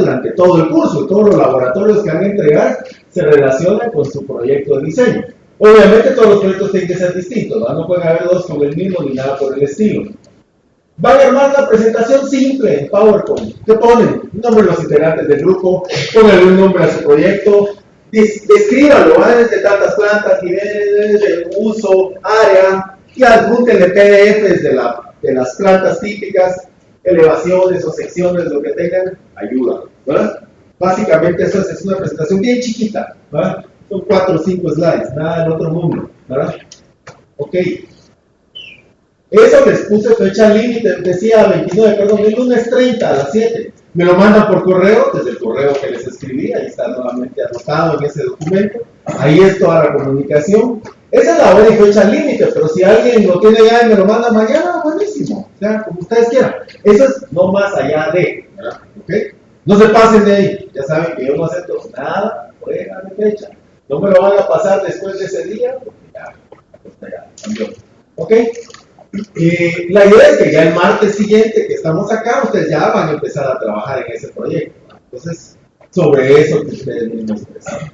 durante todo el curso. Todos los laboratorios que van a entregar se relacionan con su proyecto de diseño. Obviamente todos los proyectos tienen que ser distintos, ¿no? No pueden haber dos con el mismo ni nada por el estilo. Van a armar una presentación simple en PowerPoint. ¿Qué ponen? Un nombre de los integrantes del grupo, pónganle un nombre a su proyecto, descríbanlo, desde tantas plantas, niveles de uso, área, y adjúntenle PDFs de las plantas típicas, elevaciones o secciones, lo que tengan, ayuda, ¿verdad? Básicamente eso es una presentación bien chiquita, ¿verdad? Son 4 o 5 slides, nada del otro mundo, ¿verdad? Ok. Eso les puse fecha límite, decía 29, perdón, el lunes 30 a las 7. Me lo mandan por correo, desde el correo que les escribí, ahí está nuevamente anotado en ese documento. Ahí es toda la comunicación. Esa es la hora y fecha límite, pero si alguien lo tiene ya y me lo manda mañana, buenísimo. O sea, como ustedes quieran. Eso es no más allá de, ¿verdad? ¿Ok? No se pasen de ahí. Ya saben que yo no acepto nada fuera de fecha. No me lo van a pasar después de ese día, porque ya cambió. ¿Ok? La idea es que ya el martes siguiente que estamos acá, ustedes ya van a empezar a trabajar en ese proyecto. Entonces, sobre eso que ustedes mismos expresaron.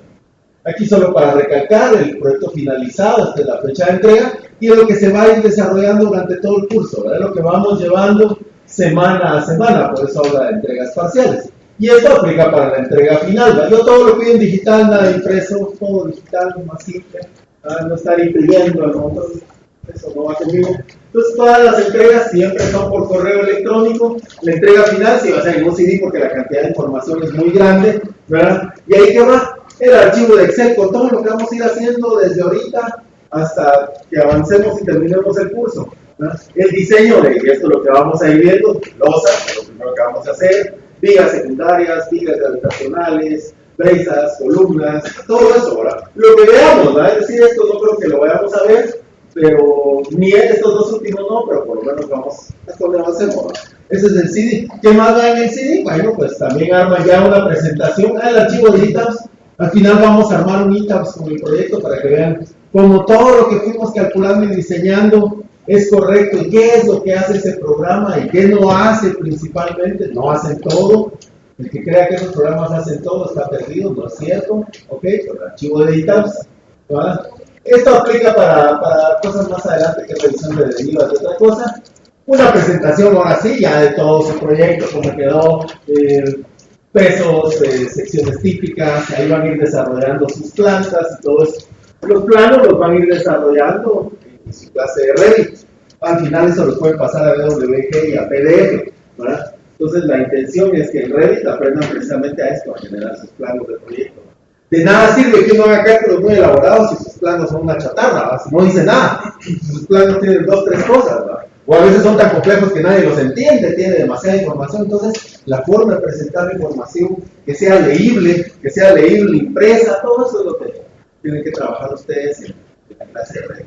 Aquí solo para recalcar, el proyecto finalizado, esta es la fecha de entrega, y es lo que se va a ir desarrollando durante todo el curso, ¿verdad? Lo que vamos llevando semana a semana, por eso habla de entregas parciales. Y esto aplica para la entrega final, ¿verdad? Yo todo lo pido en digital, nada impreso, todo digital, más simple, no estar imprimiendo, ¿no? Eso no va conmigo. Entonces todas las entregas siempre son por correo electrónico. La entrega final sí va a ser en un CD porque la cantidad de información es muy grande, ¿verdad? Y ahí que va el archivo de Excel con todo lo que vamos a ir haciendo desde ahorita hasta que avancemos y terminemos el curso, ¿verdad? El diseño de esto es lo que vamos a ir viendo, losas, lo primero que vamos a hacer, vigas secundarias, vigas gravitacionales, brisas, columnas, todo eso, ¿verdad? Lo que veamos, ¿verdad? Es decir, esto no creo que lo vayamos a ver, pero ni estos dos últimos no, pero por lo menos vamos, esto lo hacemos, ¿no? Ese es el CD. ¿Qué más va en el CD? Bueno, pues también arma ya una presentación, el archivo de ETABS. Al final vamos a armar un ETABS con el proyecto para que vean cómo todo lo que fuimos calculando y diseñando es correcto y qué es lo que hace ese programa y qué no hace principalmente. No hacen todo. El que crea que esos programas hacen todo está perdido, no es cierto. Ok, con el archivo de ETABS, ¿verdad? Esto aplica para cosas más adelante que revisión de derivas de otra cosa. Una presentación ahora sí, ya de todo su proyecto, cómo quedó, pesos, secciones típicas, ahí van a ir desarrollando sus plantas y todo eso. Los planos los van a ir desarrollando en su clase de Revit. Al final eso los pueden pasar a DWG y a PDF, ¿verdad? Entonces la intención es que en Revit aprendan precisamente a esto, a generar sus planos de proyecto. De nada sirve que uno haga cálculos muy elaborados si sus planos son una chatarra, ¿verdad? Si no dice nada, si sus planos tienen 2 o 3 cosas, ¿verdad? O a veces son tan complejos que nadie los entiende, tiene demasiada información. Entonces, la forma de presentar información que sea leíble impresa, todo eso es lo que tienen que trabajar ustedes en la clase de Revit.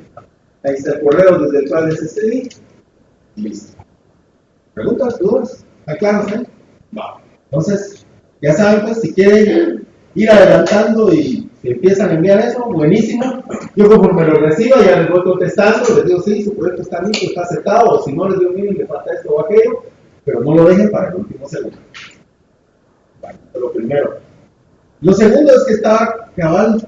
Ahí está el correo desde el cual les escribí. Listo. ¿Preguntas, dudas? ¿Está claro, eh? Va. Entonces, ya saben, pues, si quieren ir adelantando y empiezan a enviar eso, buenísimo. Yo conforme lo reciba ya les voy contestando, les digo sí, su proyecto está listo, está aceptado, o si no les digo miren, le falta esto o aquello, pero no lo dejen para el último segundo. Bueno, eso es lo primero. Lo segundo es que estaba cabal,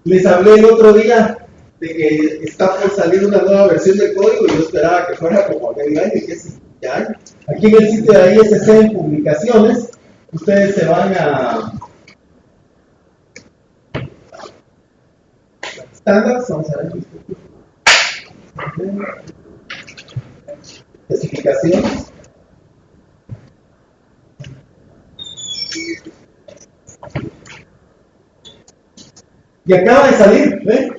les hablé el otro día de que está por salir una nueva versión del código y yo esperaba que fuera como aquel año, que es ya año. Aquí en el sitio de ISC en publicaciones, ustedes se van a estándares, vamos a ver especificaciones. Y acaba de salir, ¿ven?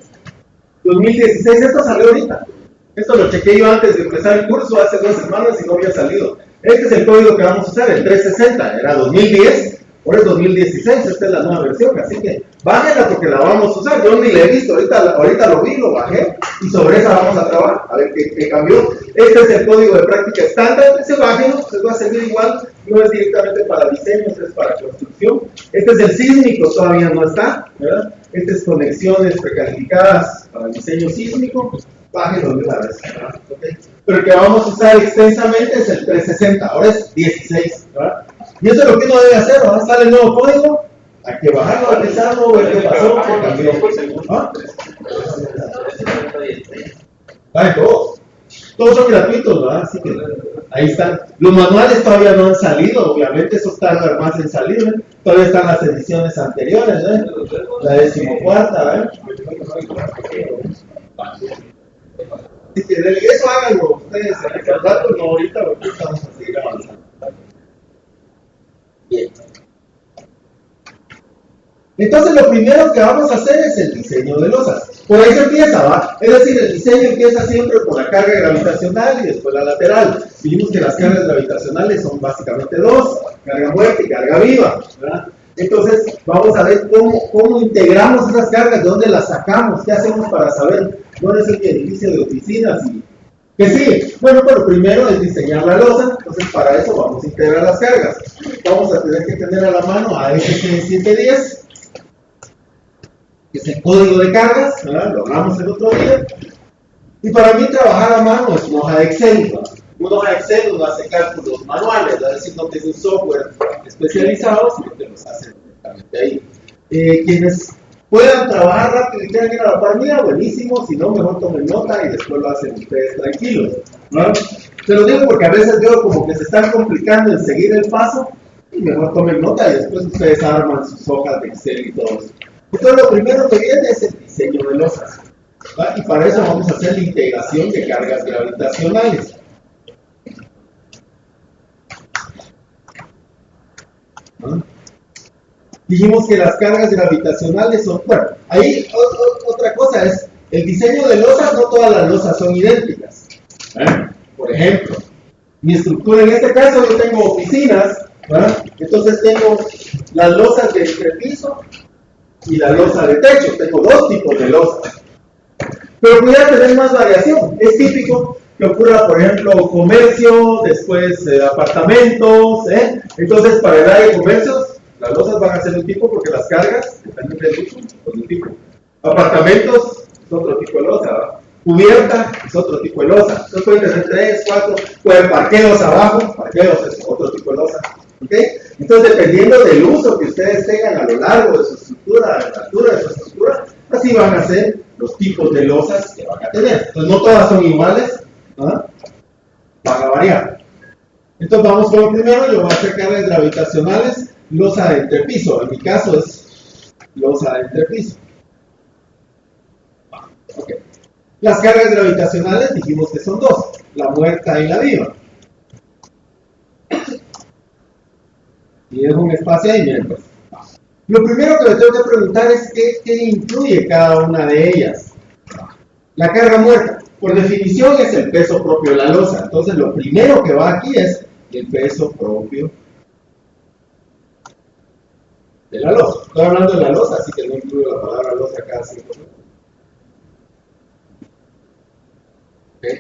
2016, esto salió ahorita. Esto lo chequeé yo antes de empezar el curso, hace 2 semanas y no había salido. Este es el código que vamos a usar, el 360, era 2010, ahora es 2016, esta es la nueva versión, así que bájenla porque la vamos a usar. Yo ni la he visto, ahorita lo vi, lo bajé y sobre esa vamos a trabajar, a ver qué cambió. Este es el código de práctica estándar, ese bájenlo, les va a servir igual, no es directamente para diseño, este es para construcción. Este es el sísmico, todavía no está, ¿verdad? Este es conexiones precalificadas para el diseño sísmico, bájenlo de una vez, ¿verdad? ¿Okay? Pero el que vamos a usar extensamente es el 360, ahora es 16, ¿verdad? Y eso es lo que uno debe hacer, ¿no? Sale el nuevo código, hay que bajarlo, revisarlo, ver qué pasó, qué cambió. ¿Ah? Todos son gratuitos, ¿verdad? Así que ahí están. Los manuales todavía no han salido, obviamente, eso tarda más en salir, ¿eh? Todavía están las ediciones anteriores, ¿eh? La 14ª, ¿eh? Así que eso háganlo ustedes al rato, no ahorita, porque estamos a seguir avanzando. Bien. Entonces lo primero que vamos a hacer es el diseño de losas. Por ahí se empieza, ¿va? Es decir, el diseño empieza siempre con la carga gravitacional y después la lateral. Vimos que las cargas gravitacionales son básicamente dos, carga muerta y carga viva, ¿verdad? Entonces vamos a ver cómo integramos esas cargas, de dónde las sacamos, qué hacemos para saber dónde es el edificio de oficinas y que sí. Bueno, pero primero es diseñar la losa, entonces para eso vamos a integrar las cargas. Vamos a tener que tener a la mano a ASC710, que es el código de cargas, ¿verdad? Lo hablamos el otro día. Y para mí trabajar a mano es una hoja de Excel, ¿no? Una hoja de Excel no hace cálculos manuales, es decir, no tiene un software especializado, sino que los hace directamente ahí. Quienes puedan trabajar rápido y quieran ir a la par mía, buenísimo, si no, mejor tomen nota y después lo hacen ustedes tranquilos, ¿no? Se lo digo porque a veces veo como que se están complicando en seguir el paso, y mejor tomen nota y después ustedes arman sus hojas de Excel y todo eso. Entonces lo primero que viene es el diseño de losas, ¿va? Y para eso vamos a hacer la integración de cargas gravitacionales. ¿Ah? Dijimos que las cargas gravitacionales son, bueno, ahí otra cosa es, el diseño de losas, no todas las losas son idénticas. Por ejemplo, mi estructura en este caso yo tengo oficinas, ¿verdad? Entonces tengo las losas de entrepiso y la losa de techo, tengo dos tipos de losas. Pero pudiera tener más variación, es típico que ocurra, por ejemplo, comercio, después apartamentos, entonces para el área de comercios, las losas van a ser un tipo porque las cargas dependen del uso, son un tipo. Apartamentos es otro tipo de losa, ¿verdad? Cubierta es otro tipo de losa. Entonces pueden tener 3, 4, pueden parqueos abajo, parqueos es otro tipo de losa. ¿Okay? Entonces, dependiendo del uso que ustedes tengan a lo largo de su estructura, de la altura de su estructura, así van a ser los tipos de losas que van a tener. Entonces, no todas son iguales, ¿no? Van a variar. Entonces, vamos con el primero. Yo voy a hacer cargas gravitacionales, losa de entrepiso. En mi caso es losa de entrepiso. Okay. Las cargas gravitacionales dijimos que son dos, la muerta y la viva. Y dejo un espacio ahí, miren pues. Lo primero que me tengo que preguntar es qué incluye cada una de ellas. La carga muerta, por definición, es el peso propio de la losa. Entonces, lo primero que va aquí es el peso propio de la losa. Estoy hablando de la losa, así que no incluyo la palabra losa cada 5 minutos. ¿Okay?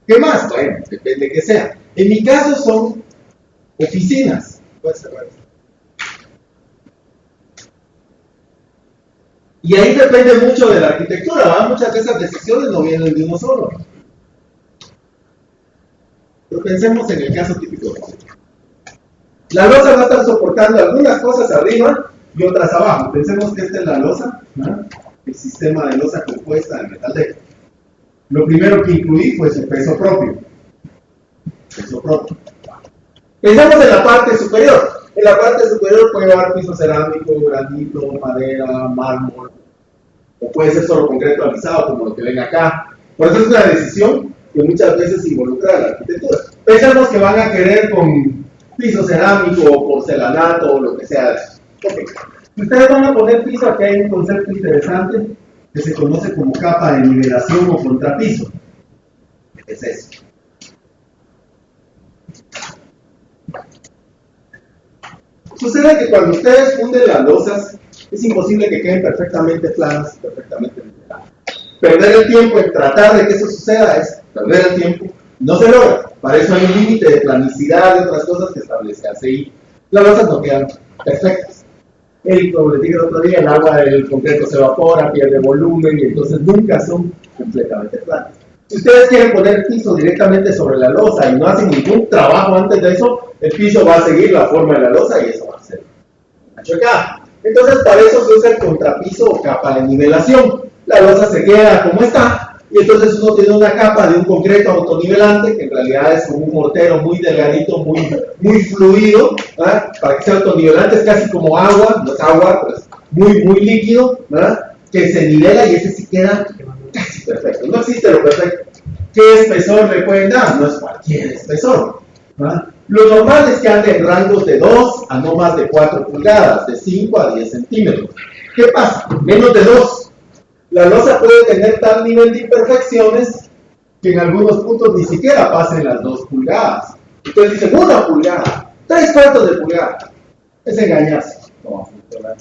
¿Qué más? Bueno, depende de qué sea. En mi caso son oficinas. Puede cerrar esto. Y ahí depende mucho de la arquitectura, ¿va? Muchas de esas decisiones no vienen de uno solo. Pero pensemos en el caso típico. La losa va a estar soportando algunas cosas arriba y otras abajo. Pensemos que esta es la losa, ¿no? El sistema de losa compuesta de metal deck. Lo primero que incluí fue su peso propio. Peso propio. Pensamos en la parte superior. En la parte superior puede llevar piso cerámico, granito, madera, mármol, o puede ser solo concreto alisado, como lo que ven acá. Por eso es una decisión que muchas veces involucra a la arquitectura. Pensamos que van a querer con piso cerámico, o porcelanato, o lo que sea. Okay. Si ustedes van a poner piso, aquí hay un concepto interesante que se conoce como capa de nivelación o contrapiso. ¿Qué es eso? Sucede que cuando ustedes funden las losas, es imposible que queden perfectamente planas y perfectamente niveladas. Perder el tiempo en tratar de que eso suceda es perder el tiempo. No se logra. Para eso hay un límite de planicidad y otras cosas que establece ACI. Las losas no quedan perfectas. Como les dije el otro día, el agua del concreto se evapora, pierde volumen y entonces nunca son completamente planas. Si ustedes quieren poner el piso directamente sobre la losa y no hacen ningún trabajo antes de eso, el piso va a seguir la forma de la losa y eso va a ser achocado. Entonces, para eso se usa el contrapiso o capa de nivelación. La losa se queda como está, y entonces uno tiene una capa de un concreto autonivelante, que en realidad es como un mortero muy delgadito, muy fluido, ¿verdad? Para que sea autonivelante es casi como agua, no es agua, pero es muy líquido, ¿verdad? Que se nivela y ese sí queda casi perfecto. No existe lo perfecto. ¿Qué espesor le pueden dar? No es cualquier espesor, ¿verdad? Lo normal es que ande en rangos de 2 a no más de 4 pulgadas, de 5 a 10 centímetros. ¿Qué pasa? Menos de 2. La losa puede tener tal nivel de imperfecciones que en algunos puntos ni siquiera pasen las 2 pulgadas. Entonces dicen 1 pulgada, 3/4 de pulgada. Es engañarse. No va a funcionar.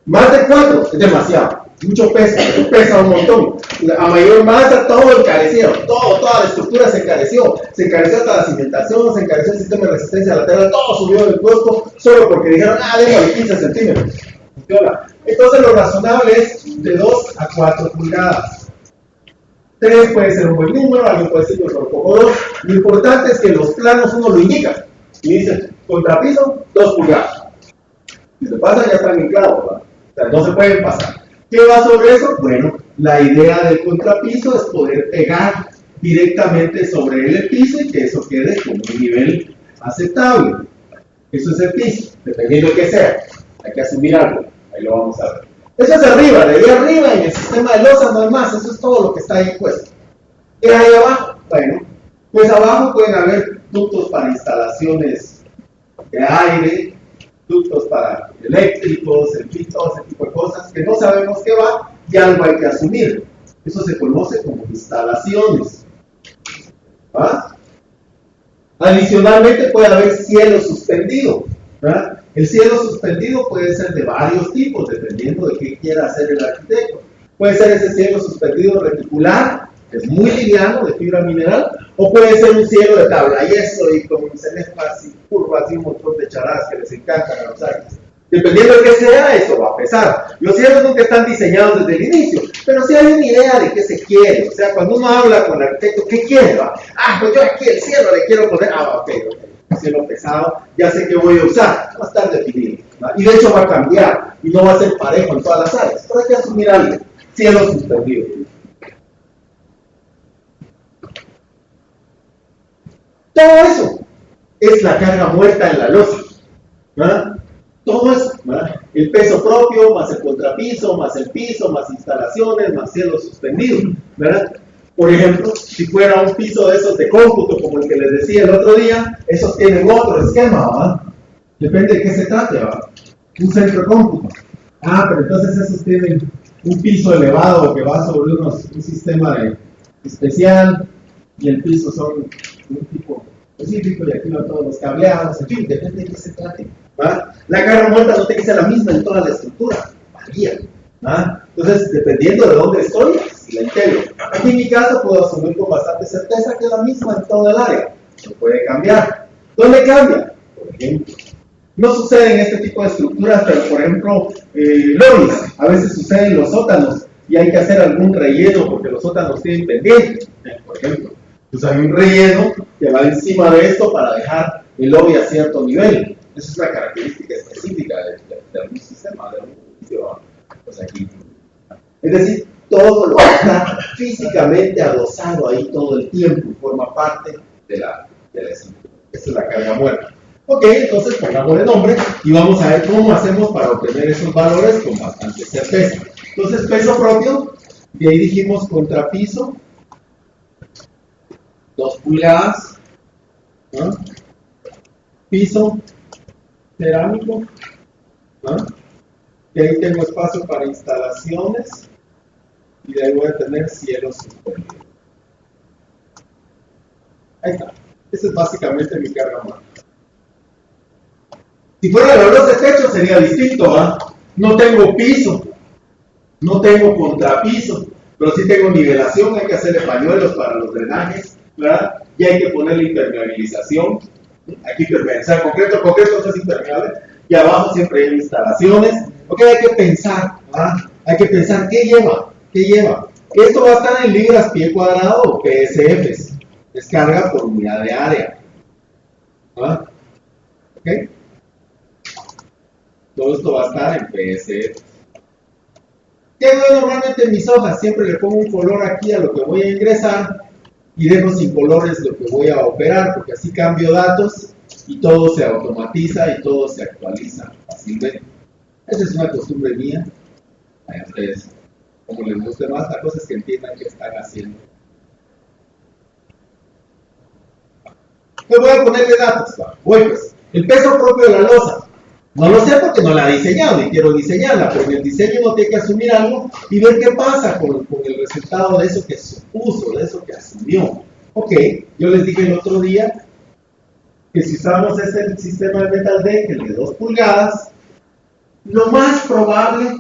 Más de 4 es demasiado. Mucho peso, pesa un montón. A mayor masa todo encareció, toda la estructura se encareció hasta la cimentación, se encareció el sistema de resistencia lateral, todo subió del costo solo porque dijeron, déjale 15 centímetros. Entonces lo razonable es de 2 a 4 pulgadas. 3 puede ser un buen número, alguien puede decir mejor como 2. Lo importante es que los planos uno lo indica y dice, contrapiso, 2 pulgadas. Si se pasa ya están en clavo, ¿verdad? O sea, no se pueden pasar. ¿Qué va sobre eso? Bueno, la idea del contrapiso es poder pegar directamente sobre el piso y que eso quede como un nivel aceptable. Eso es el piso, dependiendo de qué sea. Hay que asumir algo, ahí lo vamos a ver. Eso es arriba, de ahí arriba en el sistema de losas no hay más, eso es todo lo que está ahí puesto. ¿Qué hay abajo? Bueno, pues abajo pueden haber ductos para instalaciones de aire, ductos para eléctricos, en fin, todo ese tipo de cosas que no sabemos qué va y algo hay que asumir. Eso se conoce como instalaciones. ¿Ah? Adicionalmente puede haber cielo suspendido. ¿Verdad? El cielo suspendido puede ser de varios tipos, dependiendo de qué quiera hacer el arquitecto. Puede ser ese cielo suspendido reticular, que es muy liviano, de fibra mineral, o puede ser un cielo de tabla yeso y con celestas y curvas y un montón de charadas que les encantan a los arquitectos. Dependiendo de qué sea, eso va a pesar. Los cielos nunca están diseñados desde el inicio, pero sí hay una idea de qué se quiere. O sea, cuando uno habla con el arquitecto, ¿qué quiere? Pues yo aquí el cielo le quiero poner, ok. Cielo pesado, ya sé qué voy a usar, va a estar definido, ¿verdad? Y de hecho va a cambiar y no va a ser parejo en todas las áreas, pero hay que asumir algo, cielo suspendido. Todo eso es la carga muerta en la losa, ¿verdad? Todo eso, ¿verdad? El peso propio, más el contrapiso, más el piso, más instalaciones, más cielo suspendido, ¿verdad? Por ejemplo, si fuera un piso de esos de cómputo, como el que les decía el otro día, esos tienen otro esquema, ¿verdad? Depende de qué se trate, ¿verdad? Un centro de cómputo. Pero entonces esos tienen un piso elevado que va sobre un sistema especial, y el piso son un tipo específico, y aquí van todos los cableados, en fin, depende de qué se trate, ¿verdad? La carga muerta no tiene que ser la misma en toda la estructura, varía. Entonces, dependiendo de dónde estoy, la integro. Aquí en mi caso puedo asumir con bastante certeza que es la misma en todo el área. No puede cambiar. ¿Dónde cambia? Por ejemplo, no sucede en este tipo de estructuras, pero por ejemplo, lobbies, a veces sucede en los sótanos y hay que hacer algún relleno porque los sótanos tienen pendiente, por ejemplo. Entonces hay un relleno que va encima de esto para dejar el lobby a cierto nivel. Esa es una característica específica de algún sistema, de algún edificio. Pues aquí. Es decir, todo lo que está físicamente adosado ahí todo el tiempo y forma parte de la estructura. Esa es la carga muerta. Ok, entonces pongamos el nombre y vamos a ver cómo hacemos para obtener esos valores con bastante certeza. Entonces, peso propio, y ahí dijimos contrapiso, 2 pulgadas, ¿no? Piso cerámico, ¿no? Y ahí tengo espacio para instalaciones y de ahí voy a tener cielo suspendido. Ahí está. Esa es básicamente mi carga muerta. Si fuera la losa de techo sería distinto, ¿verdad? No tengo piso, no tengo contrapiso, pero sí tengo nivelación, hay que hacerle pañuelos para los drenajes, ¿verdad? Y hay que ponerle impermeabilización. Hay que impermeabilizar concreto no es impermeable. Y abajo siempre hay instalaciones. Ok, hay que pensar, ¿verdad? Hay que pensar qué lleva. Esto va a estar en libras pie cuadrado o PSFs. Descarga por unidad de área. ¿Ah? ¿Ok? Todo esto va a estar en PSFs. ¿Qué hago normalmente en mis hojas? Siempre le pongo un color aquí a lo que voy a ingresar y dejo sin colores lo que voy a operar, porque así cambio datos y todo se automatiza y todo se actualiza fácilmente. Esa es una costumbre mía. A ustedes, como les guste más, la cosa es que entiendan qué están haciendo. Pues voy a ponerle datos. Bueno, pues, el peso propio de la losa. No lo sé porque no la he diseñado ni quiero diseñarla, pero en el diseño uno tiene que asumir algo y ver qué pasa con el resultado de eso que supuso, de eso que asumió. Ok, yo les dije el otro día que si usamos ese sistema de Metal Deck, el de 2 pulgadas, lo más probable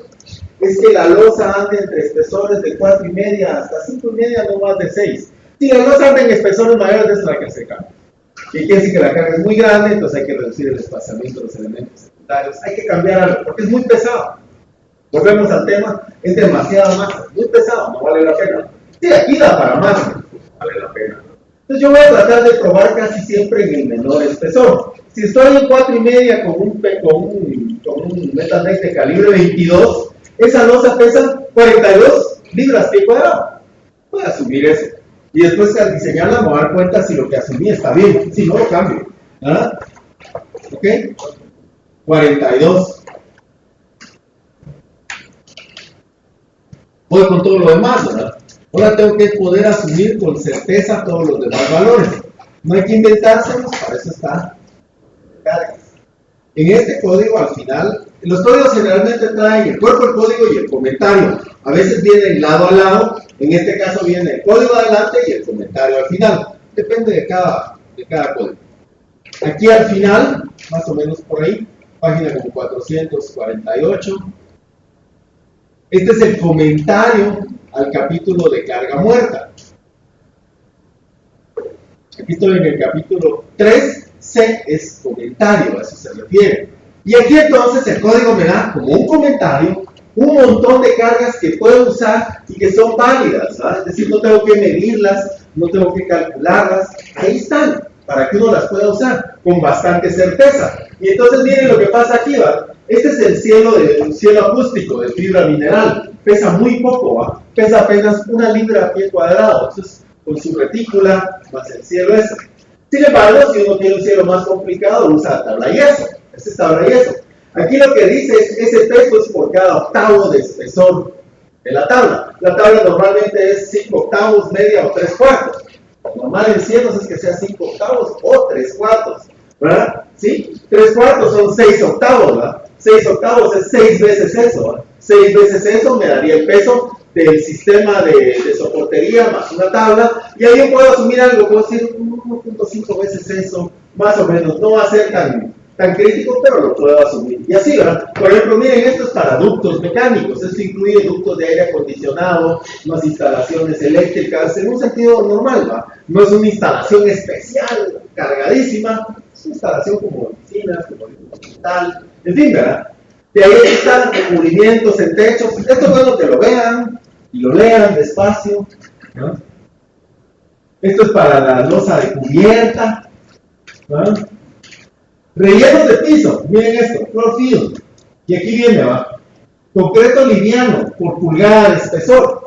es que la losa ande entre espesores de 4,5 hasta 5,5, no más de 6. Si la losa anda en espesores mayores, es la que se cambia. Y quiere decir que la carga es muy grande, entonces hay que reducir el espaciamiento de los elementos secundarios. Hay que cambiar algo, porque es muy pesado. Volvemos al tema, es demasiada masa, muy pesado, no vale la pena. Sí, aquí da para más, vale la pena. Entonces yo voy a tratar de probar casi siempre en el menor espesor. Si estoy en 4,5 con un Metal Deck de calibre 22, esa losa pesa 42 libras pie cuadrado. Voy a asumir eso. Y después al diseñarla me voy a dar cuenta si lo que asumí está bien, si no lo cambio. ¿Ah? ¿Ok? 42. Voy con todo lo demás, ¿verdad? Ahora tengo que poder asumir con certeza todos los demás valores. No hay que inventárselos, para eso está cargas. En este código al final, los códigos generalmente traen el cuerpo del código y el comentario. A veces vienen lado a lado, en este caso viene el código adelante y el comentario al final. Depende de cada código. Aquí al final, más o menos por ahí, página como 448. Este es el comentario al capítulo de carga muerta. Aquí estoy en el capítulo 3, C es comentario, a eso se refiere. Y aquí entonces el código me da como un comentario un montón de cargas que puedo usar y que son válidas, ¿sabes? Es decir, no tengo que medirlas, no tengo que calcularlas, ahí están, para que uno las pueda usar con bastante certeza. Y entonces miren lo que pasa aquí, ¿va? Este es el cielo acústico de fibra mineral, pesa muy poco, ¿va? Pesa apenas 1 libra a pie cuadrado, entonces con su retícula más el cielo ese. Sin embargo, si uno tiene un cielo más complicado, usa tabla yeso, este es tabla yeso. Aquí lo que dice es ese peso es por cada octavo de espesor de la tabla. La tabla normalmente es 5 octavos, media o 3 cuartos. Lo normal en cielos es que sea 5 octavos o 3 cuartos, ¿verdad? ¿Sí? 3 cuartos son 6 octavos, ¿verdad? 6 octavos es 6 veces eso, ¿verdad? 6 veces eso me daría el peso del sistema de soportería más una tabla, y ahí yo puedo asumir algo, puedo decir 1.5 veces eso, más o menos, no va a ser tan crítico, pero lo puedo asumir. Y así, ¿verdad? Por ejemplo, miren, esto es para ductos mecánicos, esto incluye ductos de aire acondicionado, más instalaciones eléctricas, en un sentido normal, ¿va? No es una instalación especial, cargadísima, es una instalación como oficinas, como en un hospital, en fin, ¿verdad? De ahí están recubrimientos en techos. Esto es bueno que lo vean y lo lean despacio, ¿no? Esto es para la losa de cubierta, ¿no? Rellenos de piso, miren esto, clorofilo. Y aquí viene, ¿va? Concreto liviano por pulgada de espesor,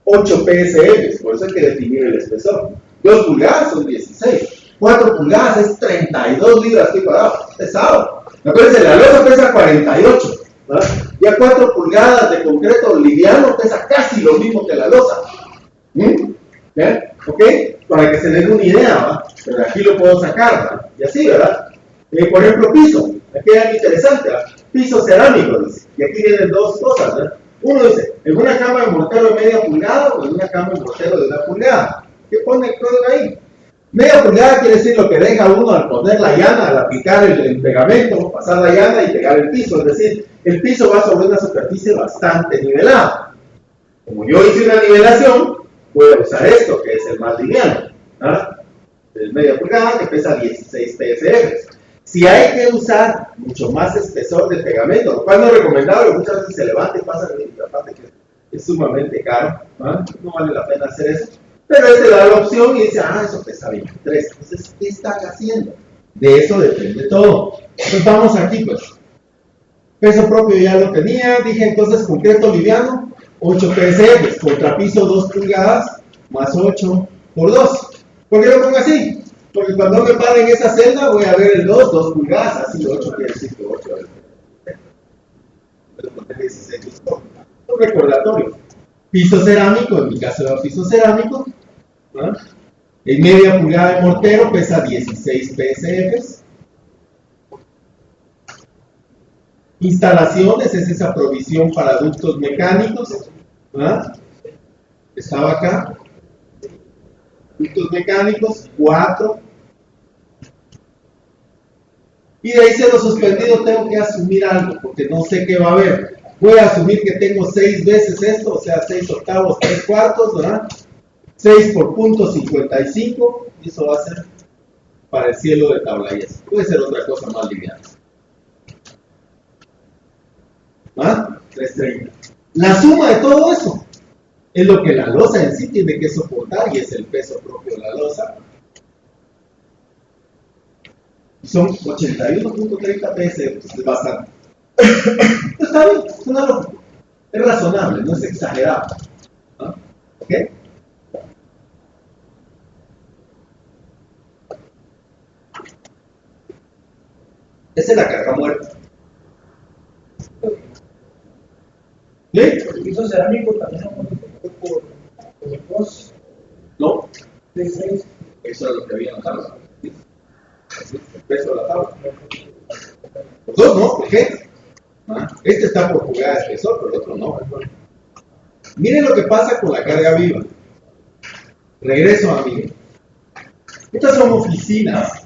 8 PSF, por eso hay que definir el espesor. 2 pulgadas son 16, 4 pulgadas es 32 libras pie cuadrado, pesado. Acuérdense, la losa pesa 48, ¿verdad? Ya 4 pulgadas de concreto liviano pesa casi lo mismo que la losa. ¿Bien? ¿Ok? Para que se den una idea, ¿va? Pero aquí lo puedo sacar, ¿va? Y así, ¿verdad? Por ejemplo, piso. Aquí hay algo interesante, ¿va? Piso cerámico, dice. Y aquí vienen dos cosas, ¿verdad? Uno dice, en una cama de mortero de media pulgada o en una cama de mortero de 1 pulgada. ¿Qué pone el código ahí? Media pulgada quiere decir lo que deja uno al poner la llana, al aplicar el pegamento, pasar la llana y pegar el piso. Es decir, el piso va sobre una superficie bastante nivelada. Como yo hice una nivelación, voy a usar esto, que es el más liviano. ¿Ah? El media pulgada que pesa 16 PSF. Si hay que usar mucho más espesor de pegamento, lo cual no es recomendable, muchas veces se levanta y pasa la parte que es sumamente caro, ¿no? No vale la pena hacer eso. Pero te da la opción y dice, eso pesa 23. Entonces, ¿qué están haciendo? De eso depende todo. Entonces, vamos aquí, pues. Peso propio ya lo tenía, dije entonces concreto liviano, 8 PSF, contrapiso 2 pulgadas, más 8 por 2. ¿Por qué lo pongo así? Porque cuando me pare en esa celda voy a ver el 2 pulgadas, así 8 quiere decir que 8 es 16. Un recordatorio. Piso cerámico, en mi caso era piso cerámico, ¿no? En media pulgada de mortero pesa 16 PSF. Instalaciones es esa provisión para ductos mecánicos, ¿verdad? Estaba acá. Ductos mecánicos, 4. Y de ahí siendo suspendido tengo que asumir algo, porque no sé qué va a haber. Voy a asumir que tengo 6 veces esto, o sea, 6 octavos, 3 cuartos, ¿verdad? 6 por punto 55, y eso va a ser para el cielo de tablayes. Puede ser otra cosa más liviana. 330. La suma de todo eso es lo que la losa en sí tiene que soportar y es el peso propio de la losa. Son 81.30 PSF, es bastante. Está bien, es una lógica. Es razonable, no es exagerado. ¿No? ¿Ok? Esa es la carga muerta. ¿Sí? El piso cerámico también por 2. No. 6. Eso es lo que había en la tabla. El peso de la tabla. Los dos no, ¿por qué? Este está por pulgada de espesor, pero el otro no. Miren lo que pasa con la carga viva. Regreso a mí. Estas son oficinas.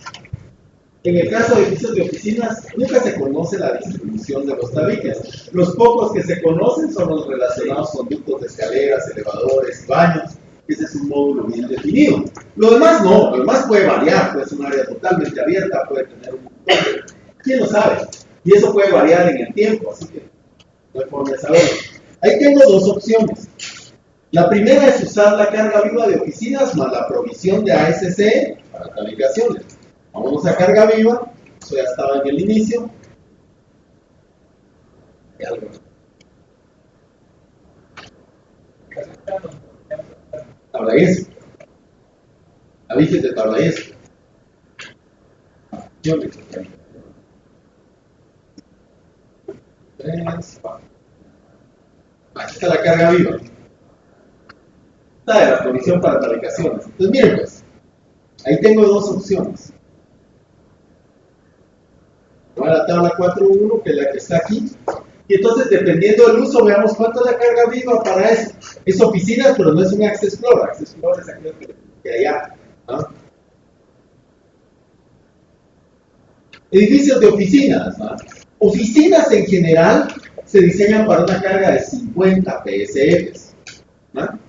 En el caso de edificios de oficinas, nunca se conoce la distribución de los tabiques. Los pocos que se conocen son los relacionados con ductos de escaleras, elevadores, baños. Ese es un módulo bien definido. Lo demás no, lo demás puede variar, puede ser un área totalmente abierta, puede tener un montón de... ¿Quién lo sabe? Y eso puede variar en el tiempo, así que no hay forma de saberlo. Ahí tengo dos opciones. La primera es usar la carga viva de oficinas más la provisión de ASC para tabicaciones. Vamos a carga viva, eso ya estaba en el inicio. Tabla yeso. Avisos de tabla yeso. Aquí está la carga viva. Esta de la provisión para tabicaciones. Entonces miren pues, ahí tengo dos opciones. Voy a la tabla 4.1, que es la que está aquí. Y entonces, dependiendo del uso, veamos cuánto es la carga viva para eso. Es oficinas, pero no es un Access Floor. Access Floor es aquello que allá. ¿No? Edificios de oficinas. ¿No? Oficinas en general se diseñan para una carga de 50 PSF. ¿No?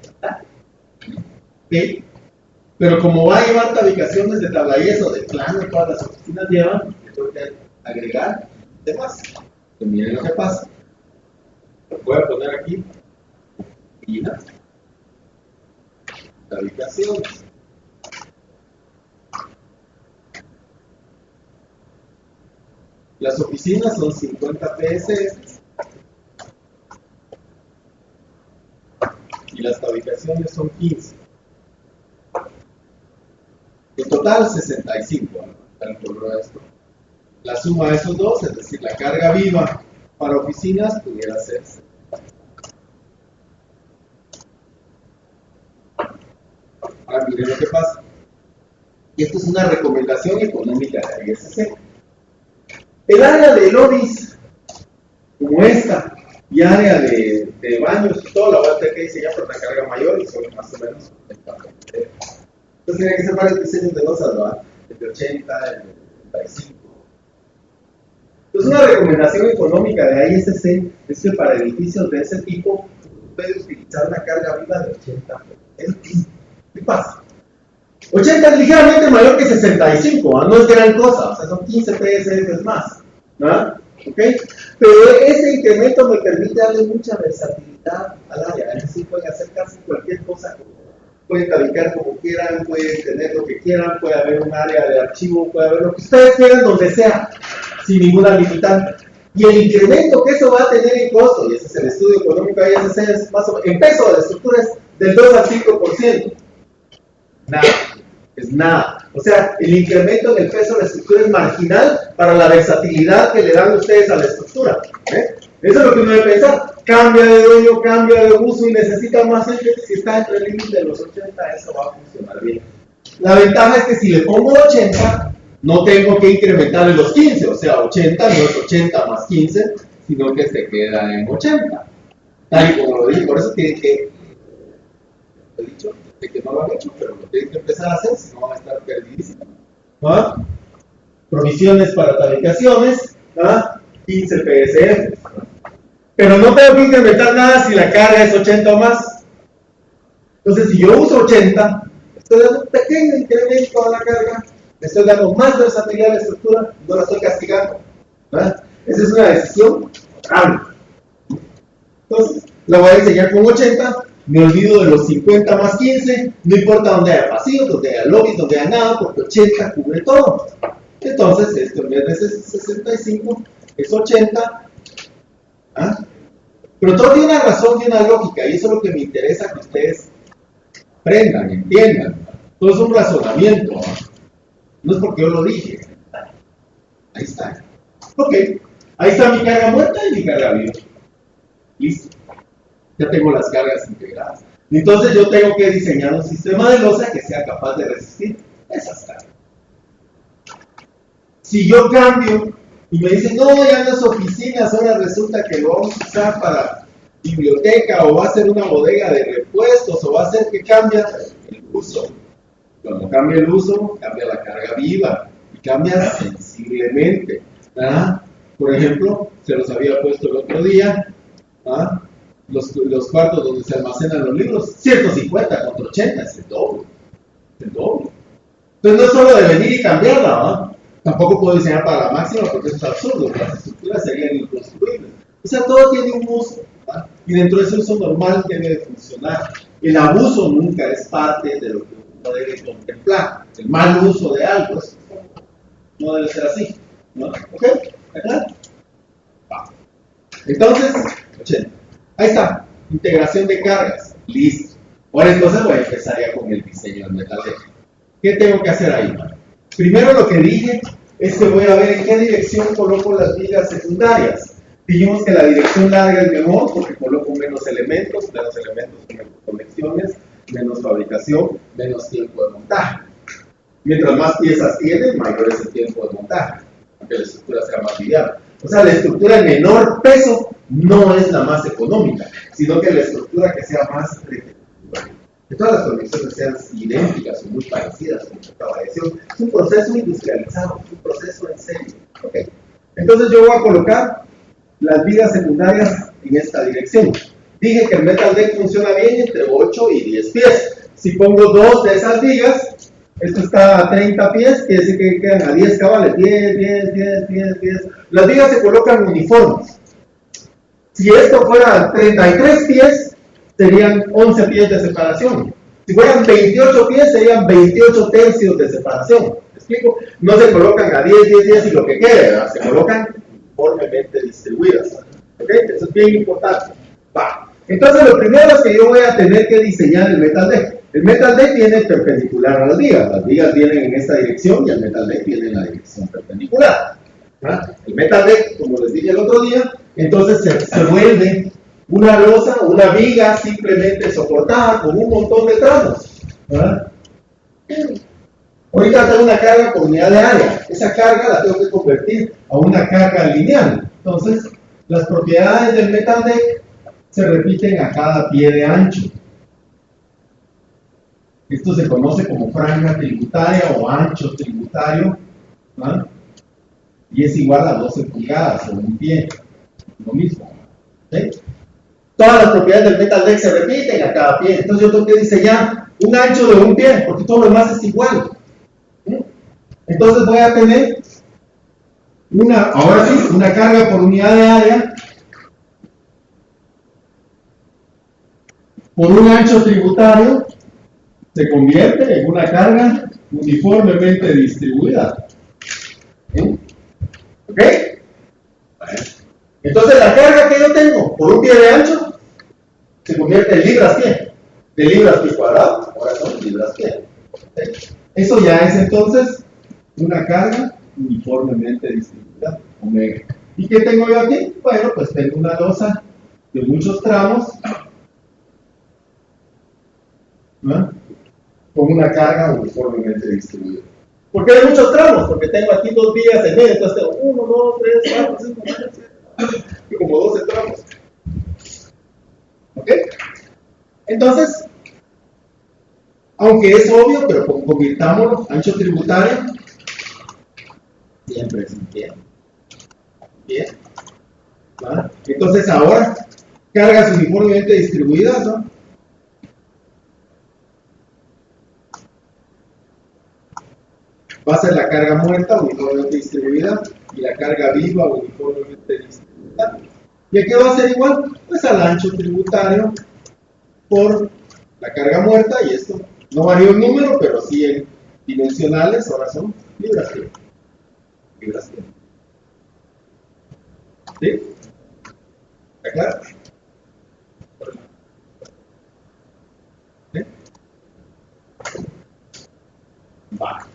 ¿Okay? Pero como va a llevar tabicaciones de tablayeso de plano, todas las oficinas llevan, tengo que agregar demás. Que miren lo que pasa. Voy a poner aquí oficinas, tabicaciones. Las oficinas son 50 PSF y las tabicaciones son 15. En total 65. Calculo esto. La suma de esos dos, es decir, la carga viva para oficinas pudiera ser. Ahora miren lo que pasa. Y esto es una recomendación económica de ISC. El área de lobbies, como esta, y área de baños y todo, la voy a tener que diseñar por una carga mayor y son más o menos. Entonces tiene que ser varios diseños de losas, ¿verdad? El de 80, el de 35. Entonces, una recomendación económica de ISC es que para edificios de ese tipo puede utilizar una carga viva de 80. ¿Qué pasa? 80 es ligeramente mayor que 65, ¿eh? No es gran cosa, o sea, son 15 PSF más, ¿no? ¿Ok? Pero ese incremento me permite darle mucha versatilidad mitad al área, es decir, pueden hacer casi cualquier cosa, pueden tabicar como quieran, pueden tener lo que quieran, puede haber un área de archivo, puede haber lo que ustedes quieran donde sea, sin ninguna limitante. Y el incremento que eso va a tener en costo, y ese es el estudio económico de ISC, es más o menos, en peso de la estructura es del 2 al 5%. Nada, es nada. O sea, el incremento en el peso de la estructura es marginal para la versatilidad que le dan ustedes a la estructura. Eso es lo que uno debe pensar. Cambia de dueño, cambia de uso y necesita más gente. Si está entre el límite de los 80, eso va a funcionar bien. La ventaja es que si le pongo 80, no tengo que incrementarle los 15. O sea, 80 no es 80 más 15, sino que se queda en 80. Tal y como lo dije, por eso tienen que, lo he dicho, de que no lo han hecho, pero lo tienen que empezar a hacer, si no van a estar perdidísimos. ¿Ah? Provisiones para tabicaciones, 15 PSF. Pero no tengo que incrementar nada si la carga es 80 o más. Entonces, si yo uso 80, estoy dando un pequeño incremento a la carga, le estoy dando más versatilidad a la estructura, no la estoy castigando. ¿Verdad? Esa es una decisión amplia. Entonces, la voy a diseñar con 80, me olvido de los 50 más 15, no importa donde haya pasillos, donde haya lobbies, donde haya nada, porque 80 cubre todo. Entonces, esto en vez de 65 es 80. Pero todo tiene una razón y una lógica, y eso es lo que me interesa que ustedes aprendan, entiendan. Todo es un razonamiento, no es porque yo lo dije. Ahí está. Ok, ahí está mi carga muerta y mi carga viva. Listo. Ya tengo las cargas integradas. Entonces yo tengo que diseñar un sistema de losa que sea capaz de resistir esas cargas. Si yo cambio y me dicen, no, ya no es oficinas, ahora resulta que lo vamos a usar para biblioteca, o va a ser una bodega de repuestos, o va a ser que cambia el uso. Cuando cambia el uso, cambia la carga viva, y cambia sensiblemente. Por ejemplo, se los había puesto el otro día, los cuartos donde se almacenan los libros, 150 contra 80, es el doble. Es el doble. Entonces no es solo de venir y cambiarla, tampoco puedo diseñar para la máxima porque eso es absurdo, las estructuras serían inconstruibles. O sea, todo tiene un uso, y dentro de ese uso normal debe de funcionar. El abuso nunca es parte de lo que uno debe contemplar. El mal uso de algo no debe ser así, ¿no? ¿Ok? ¿Verdad? Entonces, 80. Ahí está, integración de cargas, listo. Ahora entonces voy a empezar ya con el diseño del metal deck. ¿Qué tengo que hacer ahí? Primero lo que dije es que voy a ver en qué dirección coloco las vigas secundarias. Dijimos que la dirección larga es mejor porque coloco menos elementos menos conexiones, menos fabricación, menos tiempo de montaje. Mientras más piezas tienen, mayor es el tiempo de montaje, aunque la estructura sea más liviana. O sea, la estructura de menor peso no es la más económica, sino que la estructura que sea más repetitiva. Que todas las conexiones sean idénticas o muy parecidas, como se acaba de decir. Es un proceso industrializado, es un proceso en serio. ¿Okay? Entonces yo voy a colocar las vigas secundarias en esta dirección. Dije que el metal deck funciona bien entre 8 y 10 pies. Si pongo 2 de esas vigas, esto está a 30 pies, quiere decir que quedan a 10 cabales, 10. Las vigas se colocan uniformes. Si esto fuera 33 pies, serían 11 pies de separación. Si fueran 28 pies, serían 28 tercios de separación. ¿Me explico? No se colocan a 10 y lo que quede, ¿verdad? Se colocan uniformemente distribuidas. ¿Ok? Eso es bien importante. Va. Entonces, lo primero es que yo voy a tener que diseñar el metal deck. El metal deck viene perpendicular a las vigas. Las vigas vienen en esta dirección y el metal deck viene en la dirección perpendicular. ¿Verdad? El metal deck, como les dije el otro día, entonces se vuelve una losa, una viga simplemente soportada con un montón de tramos. ¿Verdad? Ahorita tengo una carga por unidad de área. Esa carga la tengo que convertir a una carga lineal. Entonces, las propiedades del metal deck se repiten a cada pie de ancho. Esto se conoce como franja tributaria o ancho tributario, ¿no? Y es igual a 12 pulgadas o un pie, lo mismo. ¿Sí? Todas las propiedades del metal deck se repiten a cada pie, entonces yo tengo que diseñar un ancho de un pie, porque todo lo demás es igual. ¿Sí? Entonces voy a tener ahora sí, una carga por unidad de área por un ancho tributario se convierte en una carga uniformemente distribuida. ¿Sí? ¿Ok? Entonces la carga que yo tengo por un pie de ancho se convierte en libras-pie. De libras-pie cuadrado, ahora son libras-pie. ¿Sí? Eso ya es entonces una carga uniformemente distribuida, omega. ¿Y qué tengo yo aquí? Bueno, pues tengo una losa de muchos tramos, ¿no?, con una carga uniformemente distribuida. ¿Por qué hay muchos tramos? Porque tengo aquí 2 vías en medio, entonces tengo 1, 2, 3, 4, 5, 6, 7, y como 12 tramos. ¿Ok? Entonces, aunque es obvio, pero convirtámoslo, ancho tributario, siempre es un pie. Bien. ¿Vale? Entonces ahora, cargas uniformemente distribuidas, ¿no? Va a ser la carga muerta uniformemente distribuida y la carga viva uniformemente distribuida. ¿Y a qué va a ser igual? Pues al ancho tributario por la carga muerta, y esto no varía en número, pero sí en dimensionales, ahora son libras-pie. Libras-pie. ¿Sí? ¿Está claro? ¿Sí? Va.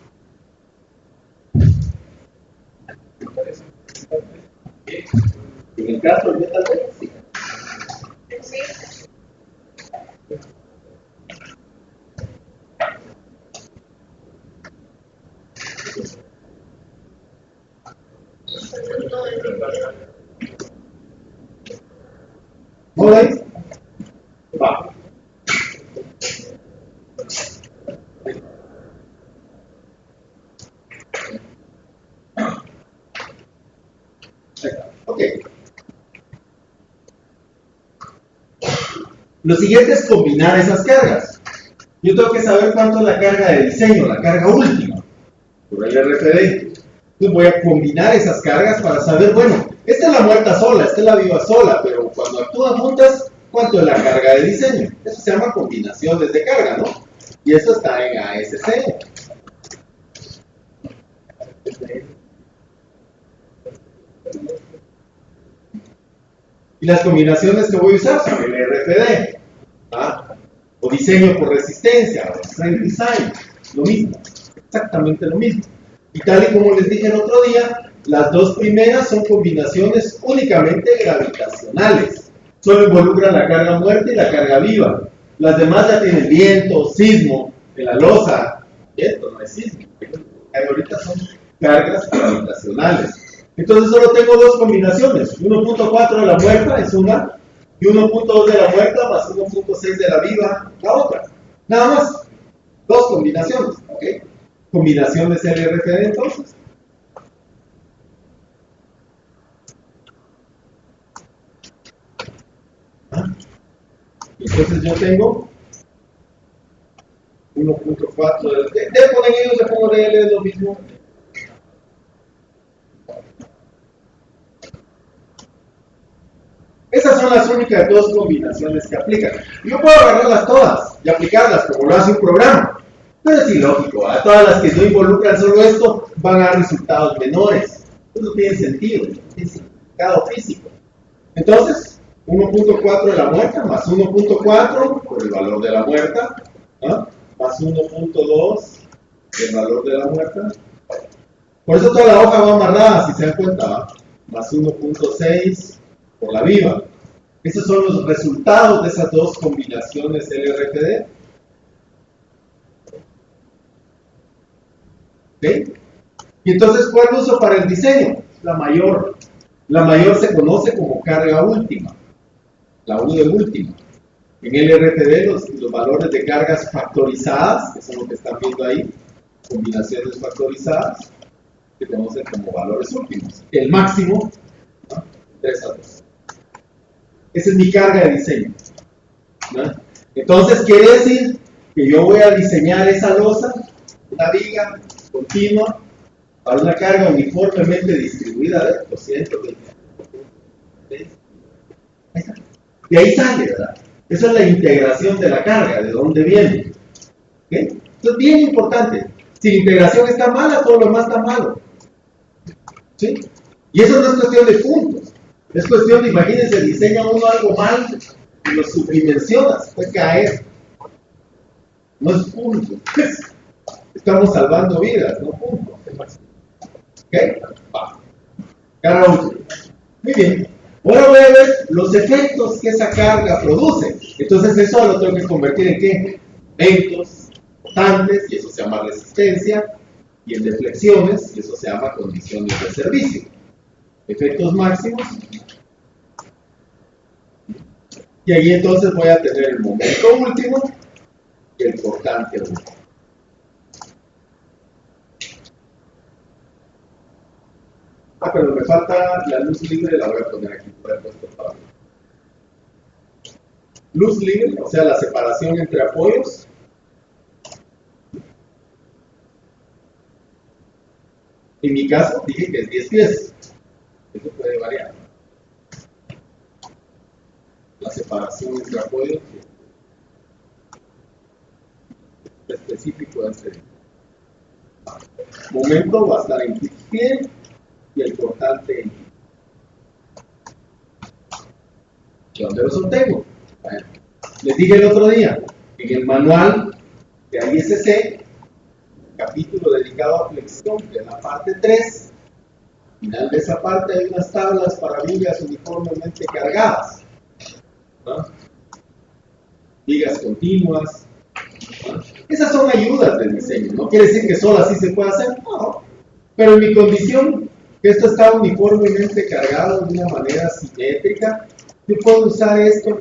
En el caso del metal, sí. ¿No veis? Va. Ok. Lo siguiente es combinar esas cargas. Yo tengo que saber cuánto es la carga de diseño, la carga última, por el RFD. Entonces voy a combinar esas cargas para saber, bueno, esta es la muerta sola, esta es la viva sola, pero cuando actúan juntas, ¿cuánto es la carga de diseño? Eso se llama combinaciones de carga, ¿no? Y eso está en ASC. Y las combinaciones que voy a usar son el RFD, ¿ah?, o diseño por resistencia, o strength design, lo mismo, exactamente lo mismo. Y tal y como les dije el otro día, las dos primeras son combinaciones únicamente gravitacionales. Solo involucran la carga muerta y la carga viva. Las demás ya tienen viento, sismo, en la losa. Viento, no es sismo. Ahorita son cargas gravitacionales. Entonces solo tengo dos combinaciones. 1.4 de la muerta es una, y 1.2 de la muerta más 1.6 de la viva la otra. Nada más. Dos combinaciones. ¿Ok? Combinaciones LRFD entonces. Entonces yo tengo 1.4 de ponen ellos, le pongo DL, es lo mismo. Esas son las únicas dos combinaciones que aplican. Yo puedo agarrarlas todas y aplicarlas como lo hace un programa. Pero es ilógico, a todas las que no involucran solo esto van a dar resultados menores. Eso no tiene sentido, no tiene significado físico. Entonces, 1.4 de la muerta más 1.4 por el valor de la muerta, ¿no?, más 1.2 del valor de la muerta. Por eso toda la hoja va amarrada, si se dan cuenta, ¿va? Más 1.6 por la viva. Esos son los resultados de esas dos combinaciones LRFD. ¿Ok? Y entonces, ¿cuál uso para el diseño? La mayor. La mayor se conoce como carga última. La U de última. En LRFD los valores de cargas factorizadas, que son lo que están viendo ahí, combinaciones factorizadas, se conocen como valores últimos. El máximo, ¿no?, 3 a 2. Esa es mi carga de diseño, ¿no? Entonces quiere decir que yo voy a diseñar esa losa, una viga continua, para una carga uniformemente distribuida de 220. De ahí sale, ¿verdad? Esa es la integración de la carga, de dónde viene. ¿Ok? Esto es bien importante. Si la integración está mala, todo lo demás está malo. ¿Sí? Y eso no es cuestión de puntos. Es cuestión de, imagínense, diseña uno algo mal y lo subdimensionas, puede caer. No es punto. Estamos salvando vidas, no puntos. ¿Ok? Va. Carga útil. Muy bien. Ahora voy a ver los efectos que esa carga produce. Entonces eso lo tengo que convertir en ¿qué? Eventos constantes, y eso se llama resistencia, y en deflexiones, y eso se llama condiciones de servicio. Efectos máximos. Y ahí entonces voy a tener el momento último y el cortante último. Pero me falta la luz libre, la voy a poner aquí por el puesto para luz libre, o sea, la separación entre apoyos. En mi caso, dije que es 10 pies. Eso puede variar. La separación entre apoyos específico de este momento va a estar en 15 pies y el cortante en 15. ¿Dónde los obtengo? Bueno, les dije el otro día, en el manual de ISC, capítulo dedicado a flexión, que es la parte 3, al final de esa parte hay unas tablas para vigas uniformemente cargadas, ¿no? Vigas continuas, ¿no? Esas son ayudas del diseño, no quiere decir que solo así se puede hacer, no, pero en mi condición, que esto está uniformemente cargado de una manera simétrica, yo puedo usar esto,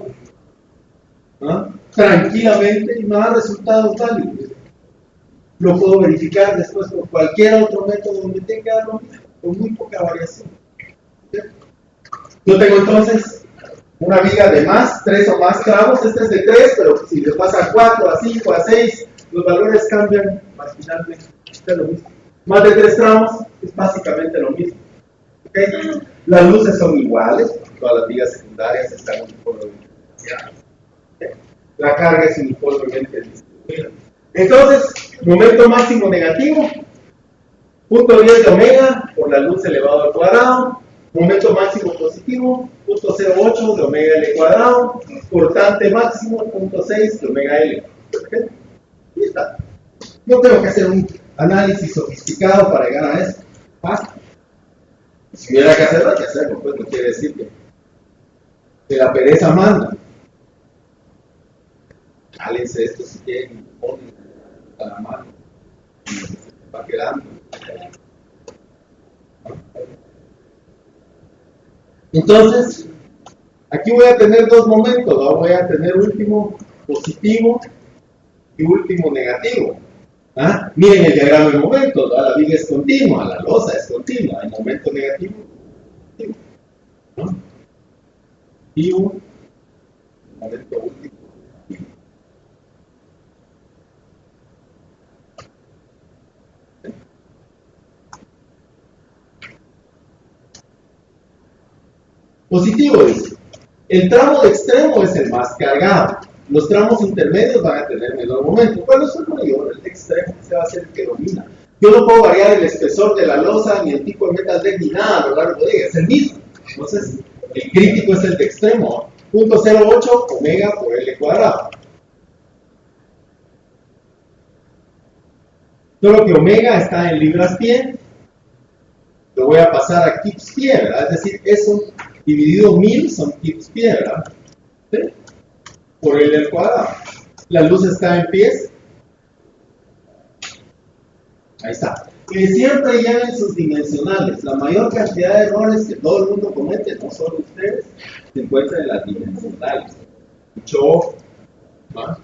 ¿no? Tranquilamente y me da resultados válidos. Lo puedo verificar después por cualquier otro método donde tenga lo mismo, con muy poca variación. ¿Sí? Yo tengo entonces una viga de más, 3 o más tramos. Este es de 3, pero si le pasa a 4, a 5, a 6, los valores cambian marginalmente. Es lo mismo. Más de 3 tramos es básicamente lo mismo. ¿Okay? Las luces son iguales, todas las vigas secundarias están uniformemente balanceadas. ¿Okay? La carga es uniformemente distribuida. Entonces, momento máximo negativo, punto 10 de omega por la luz elevado al cuadrado. Momento máximo positivo, punto 0.8 de omega L cuadrado. Cortante máximo, punto 6 de omega L. ¿Okay? Y está. No tengo que hacer un análisis sofisticado para llegar a eso. Basta. Si hubiera que hacerlo, hay que hacerlo. Pues no quiere decir que la pereza manda. Jálense esto si quieren, ponen a la mano y se va quedando. Entonces, aquí voy a tener dos momentos, ¿no? Voy a tener último positivo y último negativo. ¿Ah? Miren el diagrama de momentos, ¿no? La viga es continua, la losa es continua, hay momento negativo, ¿no? Y un momento último. Positivo dice, el tramo de extremo es el más cargado, los tramos intermedios van a tener menor momento. ¿Cuál es el mayor? El de extremo, ese va a ser el que domina. Yo no puedo variar el espesor de la losa, ni el tipo de metal deck, ni nada a lo largo de ella, es el mismo. Entonces, el crítico es el de extremo, 0.08 omega por L cuadrado. Solo que omega está en libras-pie, lo voy a pasar a kips-pie, ¿verdad? Es decir, eso dividido 1000 son kips-pie, ¿verdad? ¿Sí? Por L al cuadrado. La luz está en pies. Ahí está. Y siempre lleven sus dimensionales. La mayor cantidad de errores que todo el mundo comete, no solo ustedes, se encuentran en las dimensionales. Mucho ojo. ¿No?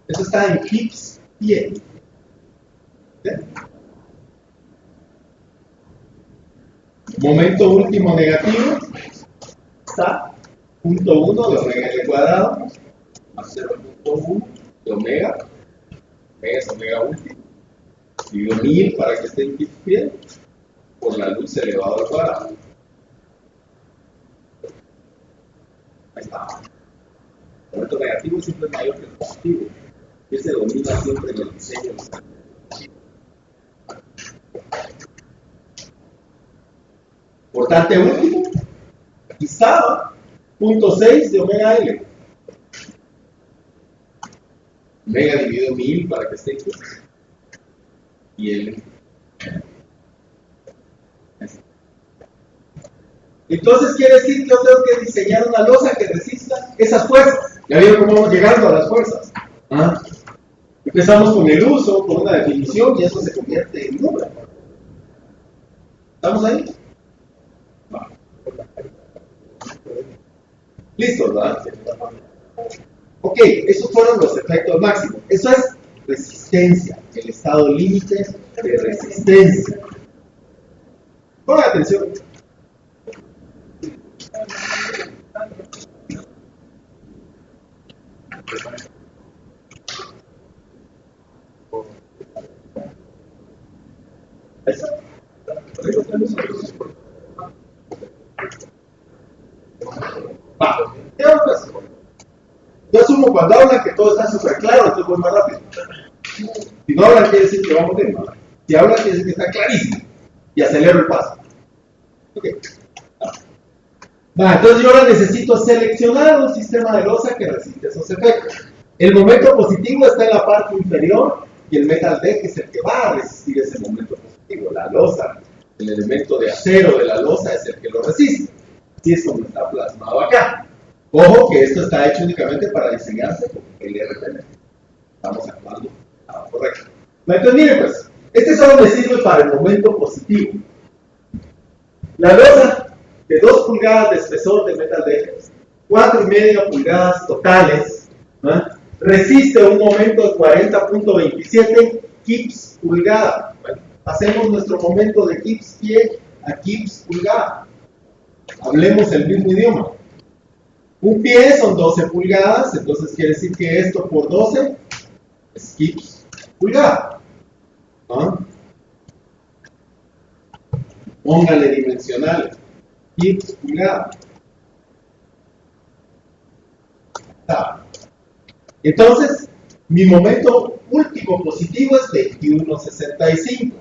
Eso está en kips-pie. ¿Sí? Momento último negativo está 0.1 de omega L cuadrado más 0.1 de omega. Omega es omega último. Divido 1000 para que esté en pie por la luz elevado al cuadrado. Ahí está. El momento negativo siempre es mayor que el positivo. Y ese domina siempre en el diseño. Importante último, aquí estaba, punto 6 de omega L. Omega dividido 1000 para que esté aquí. Y L. Entonces quiere decir que yo tengo que diseñar una losa que resista esas fuerzas. Ya vieron cómo vamos llegando a las fuerzas. ¿Ah? Empezamos con el uso, con una definición, y eso se convierte en número. ¿Estamos ahí? Va. Listo, ¿verdad? Ok, esos fueron los efectos máximos. Eso es resistencia, el estado límite de resistencia. Pongan atención. Va, yo asumo cuando hablan que todo está súper claro, entonces voy más rápido. Si no hablan, quiere decir que vamos bien. Si hablan, quiere decir que está clarísimo. Y acelero el paso. Ok. Va, entonces yo ahora necesito seleccionar un sistema de losa que resiste esos efectos. El momento positivo está en la parte inferior y el metal deck es el que va a resistir ese momento positivo. La losa, el elemento de acero de la losa es el que lo resiste. Así es como está plasmado acá. Ojo que esto está hecho únicamente para diseñarse con el RTL. Estamos actuando correcto. Entonces miren pues, este solo me sirve para el momento positivo. La losa de 2 pulgadas de espesor de metal deck, 4,5 pulgadas totales, ¿no? Resiste un momento de 40.27 kips pulgada. Bueno, hacemos nuestro momento de kips pie a kips pulgada. Hablemos el mismo idioma. Un pie son 12 pulgadas, entonces quiere decir que esto por 12 es kips pulgada. ¿No? Póngale dimensionales. Kips pulgada. Entonces, mi momento último positivo es 21.65.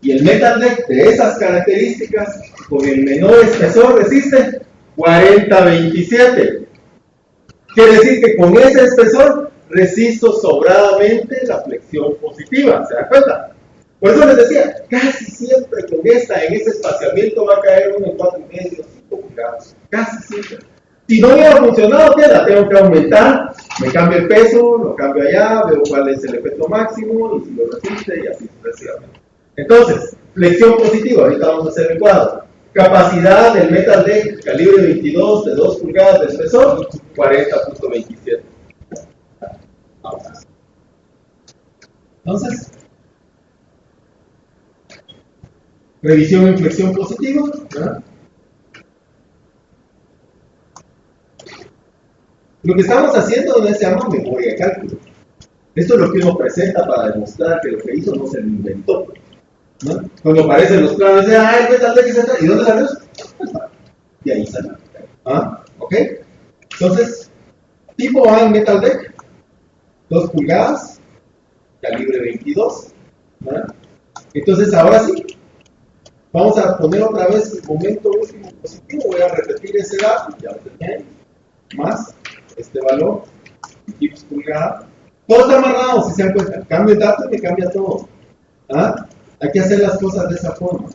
Y el metal deck de esas características, con el menor espesor, resiste 40.27. Quiere decir que con ese espesor resisto sobradamente la flexión positiva. ¿Se dan cuenta? Por eso les decía, casi siempre con esta, en ese espaciamiento va a caer uno en 4,5, 5 pulgadas. Casi siempre. Si no hubiera funcionado, ¿qué? La tengo que aumentar, me cambio el peso, lo cambio allá, veo cuál es el efecto máximo, y si lo resiste, y así sucesivamente. Entonces, flexión positiva, ahorita vamos a hacer el cuadro. Capacidad del metal deck, calibre 22, de 2 pulgadas de espesor, 40.27. Entonces, revisión en flexión positiva, ¿verdad? Lo que estamos haciendo no se llama memoria de cálculo. Esto es lo que uno presenta para demostrar que lo que hizo no se lo inventó, ¿no? Cuando aparecen los planos, dice, el metal deck es esta, ¿y dónde salió? Y ahí salió. ¿Ok? Entonces, tipo A en metal deck, 2 pulgadas, calibre 22, ¿verdad? Entonces, ahora sí, vamos a poner otra vez el momento último positivo, voy a repetir ese dato, ya lo tenía, más este valor, kips pulgada. Todo está amarrado, si se dan cuenta. Cambio el dato y me cambia todo. Hay que hacer las cosas de esa forma.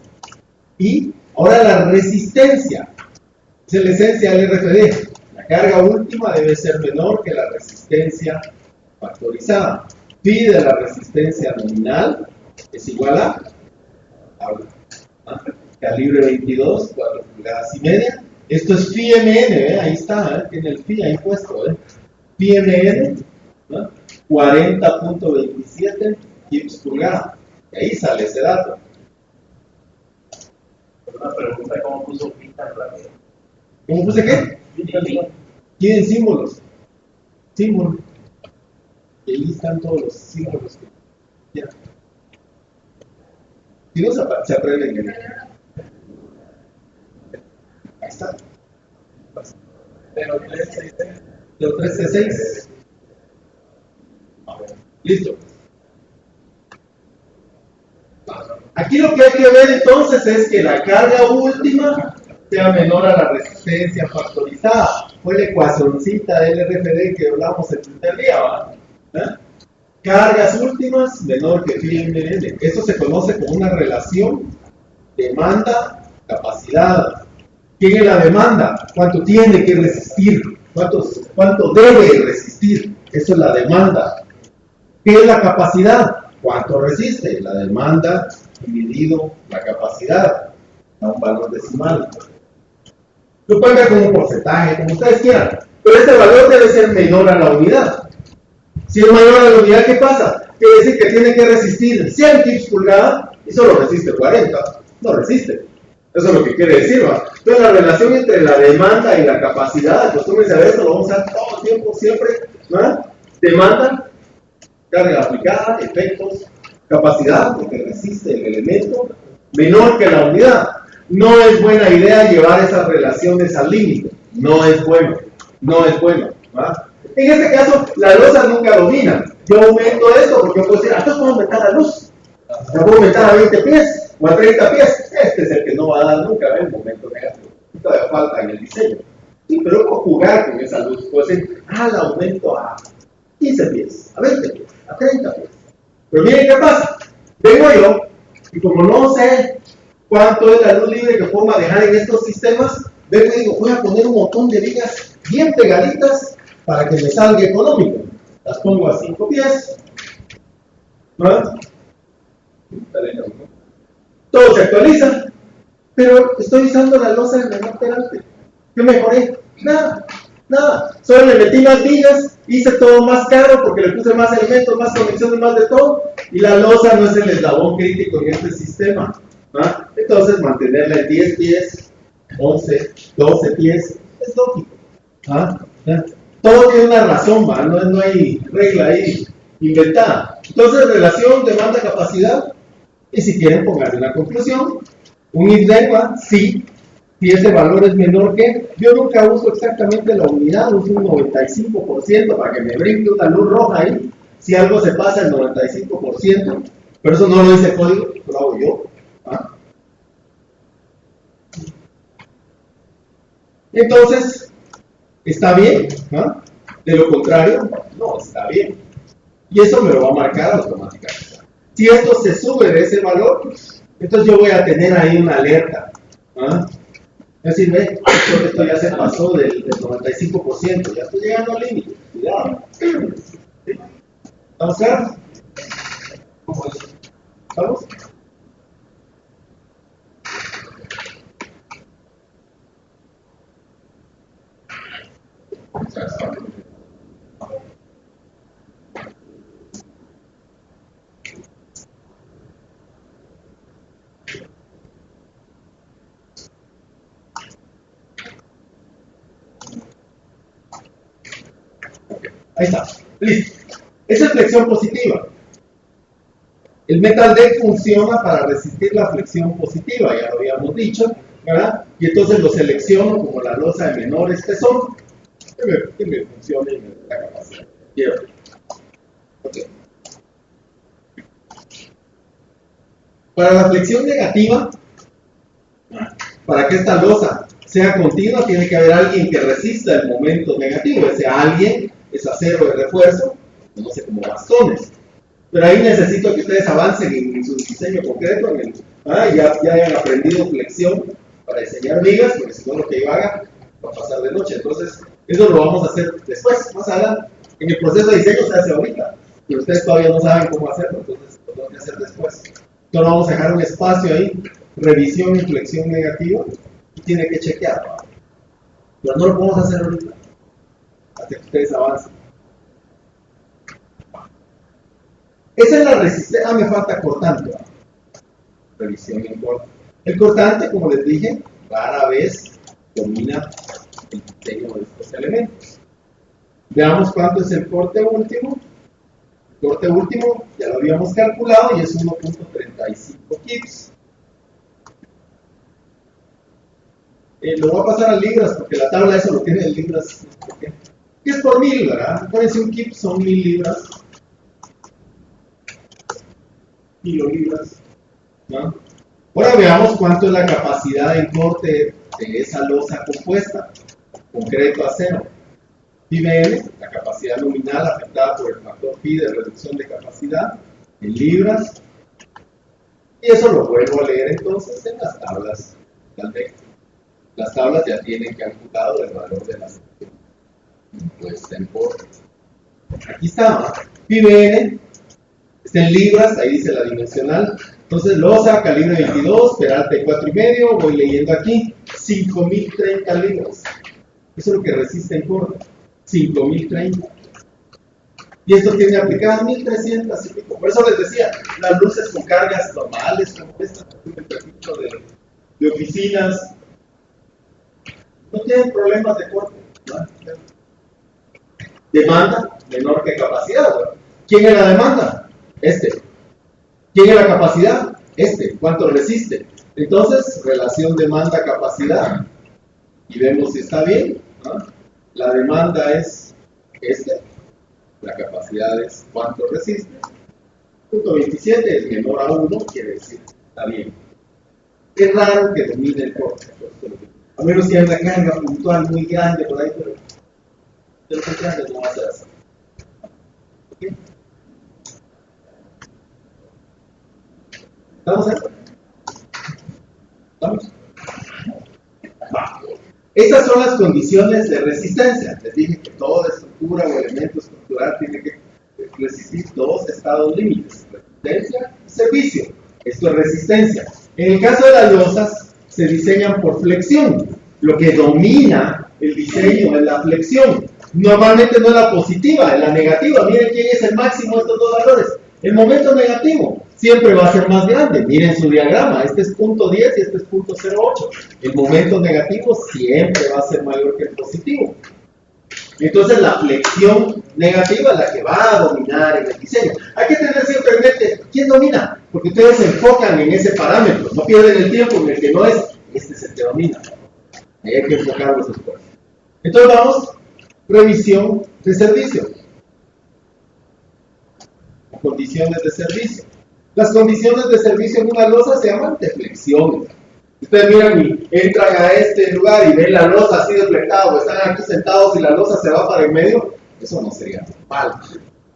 Y ahora la resistencia. Esa es la esencia del RFD. La carga última debe ser menor que la resistencia factorizada. Phi de la resistencia nominal es igual a calibre 22, 4 pulgadas y media. Esto es phi mn, ahí está, tiene el phi ahí puesto. Phi mn, 40.27 kips pulgada. Y ahí sale ese dato. Una pregunta, ¿cómo puso phi tan rápido? ¿Cómo puse qué? Tienen símbolos. Símbolos. Y ahí están todos los símbolos que quieran. Si no se aprenden en el... Ahí está. 0366. Listo. Aquí lo que hay que ver entonces es que la carga última sea menor a la resistencia factorizada. Fue la ecuacioncita del RFD que hablamos el primer día, ¿va? Cargas últimas menor que phi ml. Eso se conoce como una relación demanda-capacidad. ¿Quién es la demanda? ¿Cuánto tiene que resistir? ¿Cuánto debe resistir? Eso es la demanda. ¿Qué es la capacidad? ¿Cuánto resiste? La demanda dividido la capacidad. Da un valor decimal. Lo pueden ver como un porcentaje, como ustedes quieran. Pero este valor debe ser menor a la unidad. Si es mayor a la unidad, ¿qué pasa? Quiere decir que tiene que resistir 100 kips pulgada y solo resiste 40. No resiste. Eso es lo que quiere decir, ¿va? Entonces la relación entre la demanda y la capacidad, acostúmbrense a ver esto, lo vamos a hacer todo el tiempo, siempre, ¿no? Demanda, carga aplicada, efectos, capacidad, porque resiste el elemento, menor que la unidad. No es buena idea llevar esas relaciones al límite. No es bueno. No es bueno, ¿va? En este caso, la losa nunca domina. Yo aumento esto porque yo puedo decir, entonces puedo aumentar la luz. La puedo aumentar a 20 pies o a 30 pies. Este es el que no va a dar nunca el momento negativo. Todavía falta en el diseño. Sí, pero puedo jugar con esa luz. Puedo decir, la aumento a 15 pies, a 20 pies, a 30 pies. Pero miren qué pasa. Vengo yo y como no sé cuánto es la luz libre que puedo manejar en estos sistemas, vengo y digo, voy a poner un montón de vigas bien pegaditas para que me salga económico. Las pongo a 5 pies. ¿No? Todo se actualiza, pero estoy usando la losa de menor peralte. ¿Qué mejoré? Nada. Solo le metí más vigas, hice todo más caro porque le puse más elementos, más conexiones, más de todo, y la losa no es el eslabón crítico en este sistema. ¿No? Entonces, mantenerla en 10 pies, 11, 12 pies, es lógico. Todo tiene una razón, ¿va? No hay regla ahí inventada. Entonces, relación demanda-capacidad, y si quieren pongan una conclusión, un if-then, sí, si ese valor es menor que, yo nunca uso exactamente la unidad, uso un 95% para que me brinque una luz roja ahí, si algo se pasa el 95%, pero eso no lo dice el código, lo hago yo. Entonces, ¿está bien? De lo contrario, no está bien. Y eso me lo va a marcar automáticamente. Si esto se sube de ese valor, entonces yo voy a tener ahí una alerta. Es decir, ve, esto ya se pasó del 95%, ya estoy llegando al límite. Cuidado. ¿Estamos claros? ¿Estamos? Ahí está, listo. Esa es flexión positiva. El metal deck funciona para resistir la flexión positiva, ya lo habíamos dicho, ¿verdad? Y entonces lo selecciono como la losa de menor espesor, que me funcione y me dé la capacidad. Okay. Para la flexión negativa, para que esta losa sea continua, tiene que haber alguien que resista el momento negativo. Ese alguien es acero de refuerzo, no sé, como bastones. Pero ahí necesito que ustedes avancen en su diseño concreto, ya hayan aprendido flexión para diseñar vigas, porque si no lo que yo haga va a pasar de noche. Entonces, eso lo vamos a hacer después, más adelante. En el proceso de diseño se hace ahorita, pero ustedes todavía no saben cómo hacerlo, entonces lo tengo que hacer después. Entonces vamos a dejar un espacio ahí, revisión y flexión negativa, y tiene que chequear. Pero no lo podemos hacer ahorita, hasta que ustedes avancen. Esa es la resistencia. Me falta cortante. Revisión y corte. El cortante, como les dije, rara vez domina el diseño de estos elementos. Veamos cuánto es el corte último. El corte último ya lo habíamos calculado y es 1.35 kips. Lo voy a pasar a libras, porque la tabla eso lo tiene en libras. ¿Qué es por 1000, verdad? Acuérdense, un kip son 1000 libras. Kilolibras, ¿no? Ahora veamos cuánto es la capacidad en corte de esa losa compuesta, concreto acero. PBN, la capacidad nominal afectada por el factor pi de reducción de capacidad, en libras. Y eso lo vuelvo a leer entonces en las tablas. Las tablas ya tienen calculado el valor de la sección impuesta en corte. Aquí está, PBN. Está en libras, ahí dice la dimensional. Entonces, losa, calibre 22, peralte 4,5, voy leyendo aquí, 5030 libras. Eso es lo que resiste en corte, 5030. Y esto tiene aplicadas 1300 y pico. Por eso les decía, las luces con cargas normales, como esta, de oficinas, no tienen problemas de corte, ¿no? Demanda menor que capacidad, ¿no? ¿Quién es la demanda? ¿Quién es la capacidad? ¿Cuánto resiste? Entonces, relación demanda-capacidad. Y vemos si está bien, ¿no? La demanda es la capacidad es cuánto resiste. Punto 27 es menor a 1, quiere decir está bien. Es raro que domine el corte, a menos que haya una carga puntual muy grande por ahí, pero muy grande no va a ser así. ¿Okay? ¿Estamos ahí? ¿Estamos? Va. Estas son las condiciones de resistencia. Les dije que toda estructura o elemento estructural tiene que resistir dos estados límites: resistencia y servicio. Esto es resistencia. En el caso de las losas, se diseñan por flexión. Lo que domina el diseño es la flexión. Normalmente no es la positiva, es la negativa. Miren quién es el máximo de estos dos valores. El momento negativo siempre va a ser más grande. Miren su diagrama. Este es punto 10 y este es punto 0,8. El momento negativo siempre va a ser mayor que el positivo. Entonces la flexión negativa es la que va a dominar en el diseño. Hay que tener siempre en mente quién domina, porque ustedes se enfocan en ese parámetro, no pierden el tiempo en el que no es. Este es el que domina. Hay que enfocar los esfuerzos. Entonces vamos, revisión de servicio. Condiciones de servicio. Las condiciones de servicio en una losa se llaman deflexiones. Ustedes miran y entran a este lugar y ven la losa así deflectada, o están aquí sentados y la losa se va para el medio. Eso no sería normal.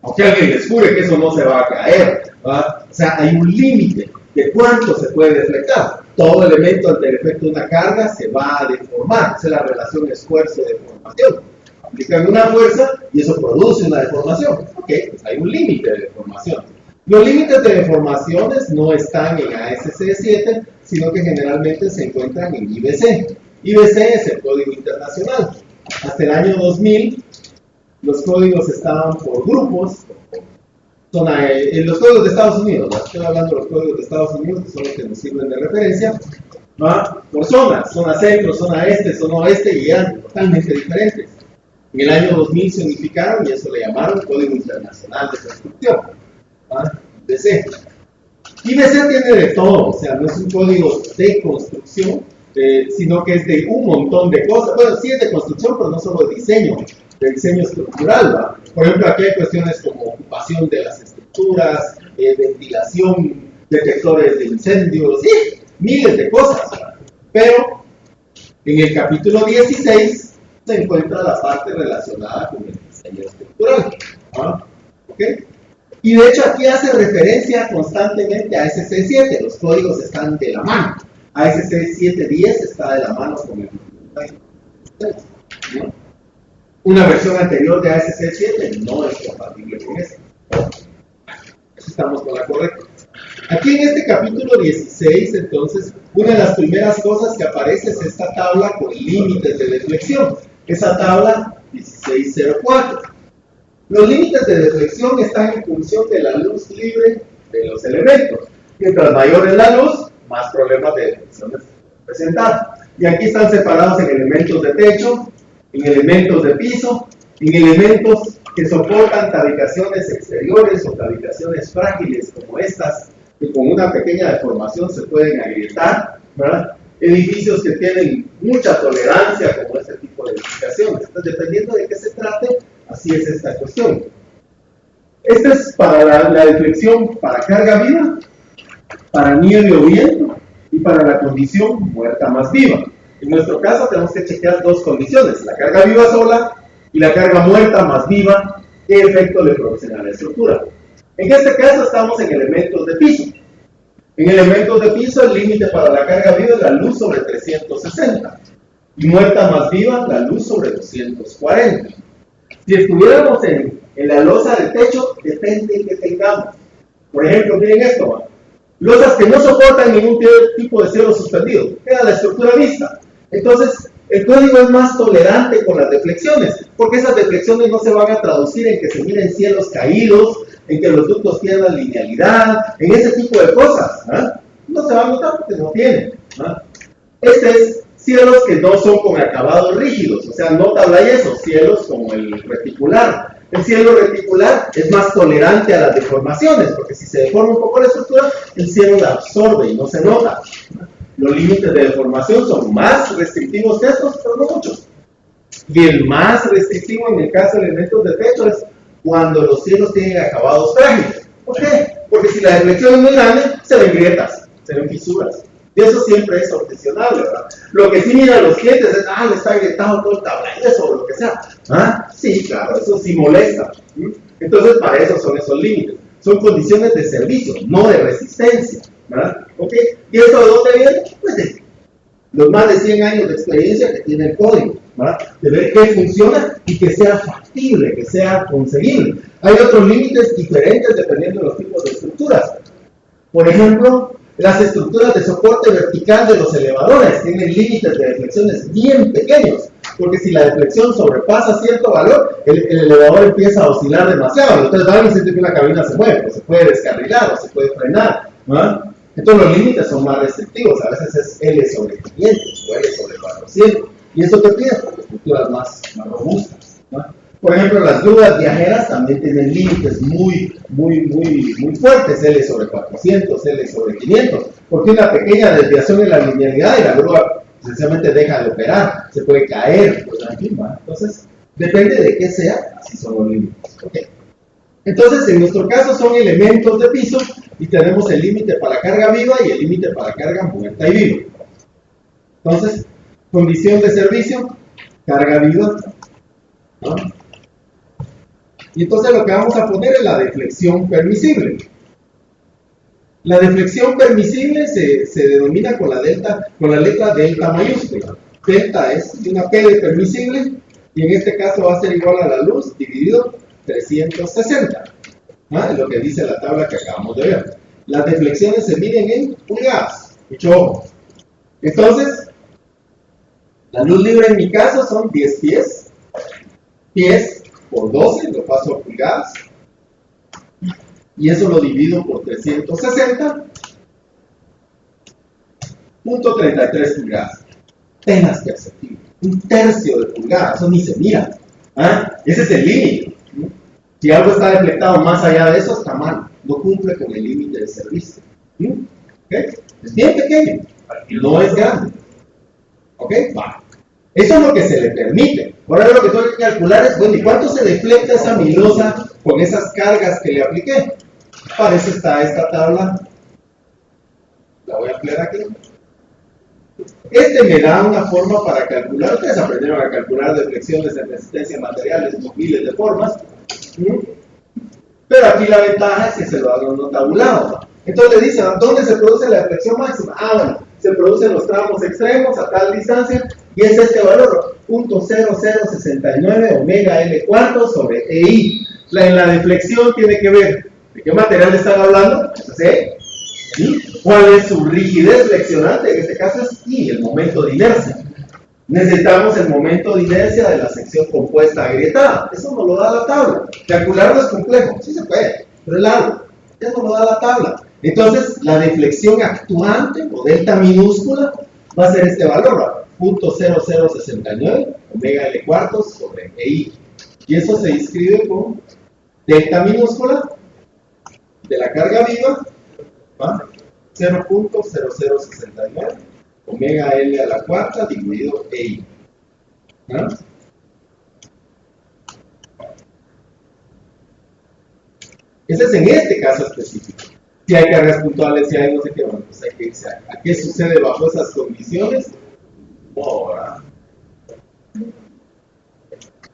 Aunque alguien les jure que eso no se va a caer, ¿verdad? O sea, hay un límite de cuánto se puede deflectar. Todo elemento ante el efecto de una carga se va a deformar. Esa es la relación esfuerzo-deformación. Aplican una fuerza y eso produce una deformación. Ok, pues hay un límite de deformación. Los límites de deformaciones no están en ASC 7, sino que generalmente se encuentran en IBC. IBC es el código internacional. Hasta el año 2000, los códigos estaban por grupos. Los códigos de Estados Unidos, ¿no? Estoy hablando de los códigos de Estados Unidos, que son los que nos sirven de referencia, ¿no? Por zonas, zona centro, zona este, zona oeste, y eran totalmente diferentes. En el año 2000 se unificaron y eso le llamaron Código Internacional de Construcción, IBC. IBC tiene de todo, o sea, no es un código de construcción, sino que es de un montón de cosas. Bueno, sí es de construcción, pero no solo de diseño estructural, ¿va? Por ejemplo, aquí hay cuestiones como ocupación de las estructuras, ventilación, detectores de incendios, sí, miles de cosas, ¿va? Pero en el capítulo 16 se encuentra la parte relacionada con el diseño estructural, ¿va? ¿Ok? Y de hecho aquí hace referencia constantemente a ASC 7, los códigos están de la mano. ASC 710 está de la mano con el ¿no? Una versión anterior de ASC 7 no es compatible con esta. Estamos con la correcta. Aquí en este capítulo 16, entonces, una de las primeras cosas que aparece es esta tabla con límites de deflexión. Esa tabla 1604. Los límites de deflexión están en función de la luz libre de los elementos. Mientras mayor es la luz, más problemas de deflexión se presentan. Y aquí están separados en elementos de techo, en elementos de piso, en elementos que soportan tabicaciones exteriores o tabicaciones frágiles como estas, que con una pequeña deformación se pueden agrietar, ¿verdad? edificios que tienen mucha tolerancia como este tipo de edificaciones. Entonces, dependiendo de qué se trate, así es esta cuestión. Este es para la deflexión para carga viva, para nieve o viento y para la condición muerta más viva. En nuestro caso tenemos que chequear dos condiciones, la carga viva sola y la carga muerta más viva, qué efecto le produce a la estructura. En este caso estamos en elementos de piso. En elementos de piso el límite para la carga viva es la luz sobre 360 y muerta más viva la luz sobre 240. Si estuviéramos en la losa del techo, depende de que tengamos. Por ejemplo, miren esto, ¿va? Losas que no soportan ningún tipo de cielo suspendido, queda la estructura vista. Entonces, el código es más tolerante con las deflexiones, porque esas deflexiones no se van a traducir en que se miren cielos caídos, en que los ductos pierdan linealidad, en ese tipo de cosas. ¿Ah? No se va a notar porque no tienen. ¿Ah? Este es cielos que no son con acabados rígidos, o sea, no tabla yeso, cielos como el reticular. El cielo reticular es más tolerante a las deformaciones, porque si se deforma un poco la estructura, el cielo la absorbe y no se nota. Los límites de deformación son más restrictivos que estos, pero no muchos. Y el más restrictivo en el caso de elementos de techo es cuando los cielos tienen acabados frágiles. ¿Por qué? Porque si la deflexión es muy grande, se ven grietas, se ven fisuras. Y eso siempre es objecionable, ¿verdad? Lo que sí miran los clientes es, le está agrietado todo el tablayeso o lo que sea. Sí, claro, eso sí molesta. Entonces, para eso son esos límites. Son condiciones de servicio, no de resistencia, ¿verdad? ¿Ok? ¿Y eso de dónde viene? Pues de los más de 100 años de experiencia que tiene el código, ¿verdad? De ver qué funciona y que sea factible, que sea conseguible. Hay otros límites diferentes dependiendo de los tipos de estructuras. Por ejemplo, las estructuras de soporte vertical de los elevadores tienen límites de deflexiones bien pequeños, porque si la deflexión sobrepasa cierto valor, el elevador empieza a oscilar demasiado. Entonces van a sentir que una cabina se mueve, o se puede descarrilar, o se puede frenar, ¿no? Entonces los límites son más restrictivos, a veces es L sobre 500 o L sobre 400. ¿Y eso qué pide? Porque estructuras más robustas, ¿no? Por ejemplo, las grúas viajeras también tienen límites muy fuertes, L sobre 400, L sobre 500, porque una pequeña desviación en la linealidad y la grúa esencialmente deja de operar, se puede caer, pues en fin, ¿va? Entonces, depende de qué sea, así son los límites, ¿ok? Entonces, en nuestro caso son elementos de piso y tenemos el límite para carga viva y el límite para carga muerta y viva. Entonces, condición de servicio, carga viva, ¿no? Y entonces lo que vamos a poner es la deflexión permisible. La deflexión permisible se denomina con la letra delta mayúscula. Delta es una P de permisible y en este caso va a ser igual a la luz dividido 360. Es lo que dice la tabla que acabamos de ver. Las deflexiones se miden en pulgadas. Mucho ojo. Entonces, la luz libre en mi caso son 10 pies. Pies por 12, lo paso a pulgadas, y eso lo divido por 360, .33 pulgadas. Apenas perceptible, un tercio de pulgada, eso ni se mira. Ese es el límite. Si algo está deflectado más allá de eso, está mal, no cumple con el límite de servicio. ¿Okay? Es bien pequeño, no es grande. ¿Ok? Va. Eso es lo que se le permite. Ahora lo que tengo que calcular es, bueno, ¿y cuánto se deflecta esa milosa con esas cargas que le apliqué? Para eso está esta tabla. La voy a ampliar aquí. Este me da una forma para calcular. Ustedes aprendieron a calcular deflexiones en resistencia a materiales con miles de formas. Pero aquí la ventaja es que se lo hago no tabulado. Entonces le dicen, ¿dónde se produce la deflexión máxima? Bueno, se produce en los tramos extremos a tal distancia y es este valor, .0069 omega L cuartos sobre EI. En la deflexión tiene que ver de qué material están hablando, ¿sí? ¿Cuál es su rigidez flexionante? En este caso es I, el momento de inercia. Necesitamos el momento de inercia de la sección compuesta agrietada. Eso nos lo da la tabla. Calcularlo es complejo, sí se puede, pero es largo. Eso nos lo da la tabla. Entonces, la deflexión actuante, o delta minúscula, va a ser este valor, .0069 omega L cuartos sobre EI. Y eso se inscribe con delta minúscula de la carga viva, ¿va? 0.0069 omega L a la cuarta dividido EI. ¿Ah? Ese es en este caso específico. Si hay cargas puntuales, si hay no sé qué, bueno, pues hay que irse a qué sucede bajo esas condiciones. Ahora,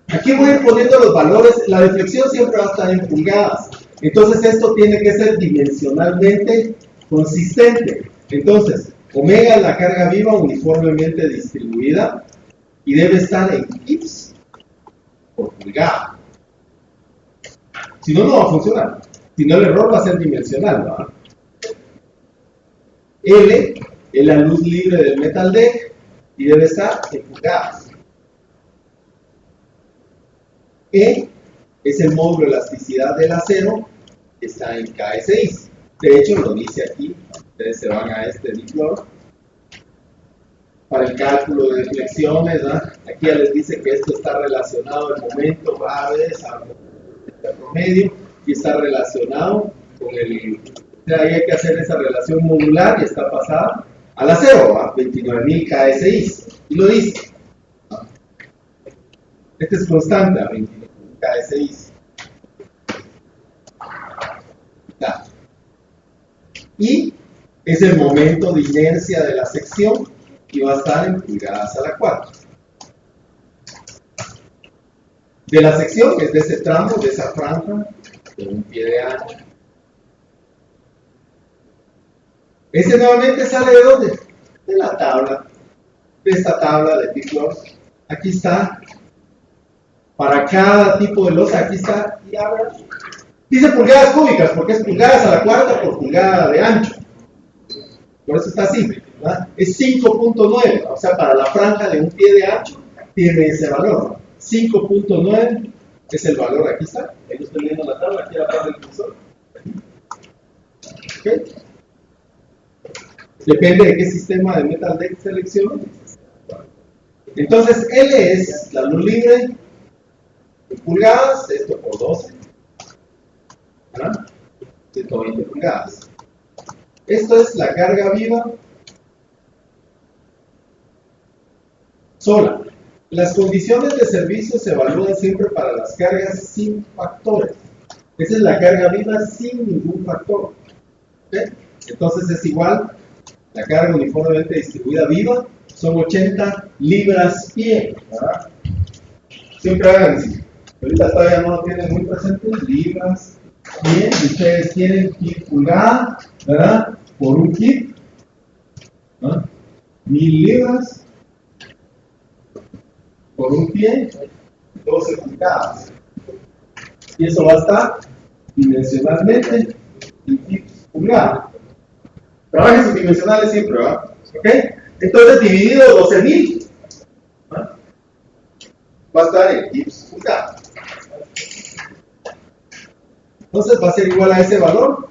aquí voy a ir poniendo los valores. La deflexión siempre va a estar en pulgadas. Entonces esto tiene que ser dimensionalmente consistente. Entonces, omega es la carga viva uniformemente distribuida y debe estar en kips por pulgada. Si no, no va a funcionar. Si no, el error va a ser dimensional, ¿no? L es la luz libre del metal deck y debe estar en pulgadas. E es el módulo de elasticidad del acero, que está en KSI. De hecho, lo dice aquí. Ustedes se van a este diclor para el cálculo de deflexiones, ¿no? Aquí ya les dice que esto está relacionado al momento graves, al promedio, y está relacionado con el... O sea, ahí hay que hacer esa relación modular y está pasada al acero, a 29.000 KSI. Y lo dice. Este es constante, a 29.000 KSI. Y es el momento de inercia de la sección y va a estar en pulgadas a la cuarta. De la sección es de ese tramo, de esa franja, de un pie de ancho. Ese nuevamente sale de ¿dónde? De la tabla, de esta tabla de Piclor. Aquí está, para cada tipo de losa, aquí está, y ahora dice pulgadas cúbicas, porque es pulgadas a la cuarta por pulgada de ancho. Por eso está así, ¿verdad? Es 5.9, o sea, para la franja de un pie de ancho, tiene ese valor, ¿no? 5.9 es el valor, aquí está, ahí lo estoy viendo en la tabla, aquí a la tabla del cursor. ¿Okay? Depende de qué sistema de metal deck selecciono. Entonces, L es la luz libre en pulgadas, esto por 12, ¿verdad? 120 pulgadas. Esto es la carga viva sola. Las condiciones de servicio se evalúan siempre para las cargas sin factores. Esa es la carga viva sin ningún factor. ¿Okay? Entonces es igual, la carga uniformemente distribuida viva son 80 libras-pie, ¿verdad? Siempre hagan así. Ahorita todavía no lo tienen muy presente, libras-pie, y ustedes tienen kip pulgada, ¿verdad? Por un kip, ¿no? 1000 libras por un pie, 12 pulgadas. Y eso va a estar dimensionalmente en kips pulgada. Trabajen sus dimensionales siempre, ¿verdad? ¿Ok? Entonces, dividido 12.000, ¿ah? Va a estar en kips pulgada. Entonces, va a ser igual a ese valor,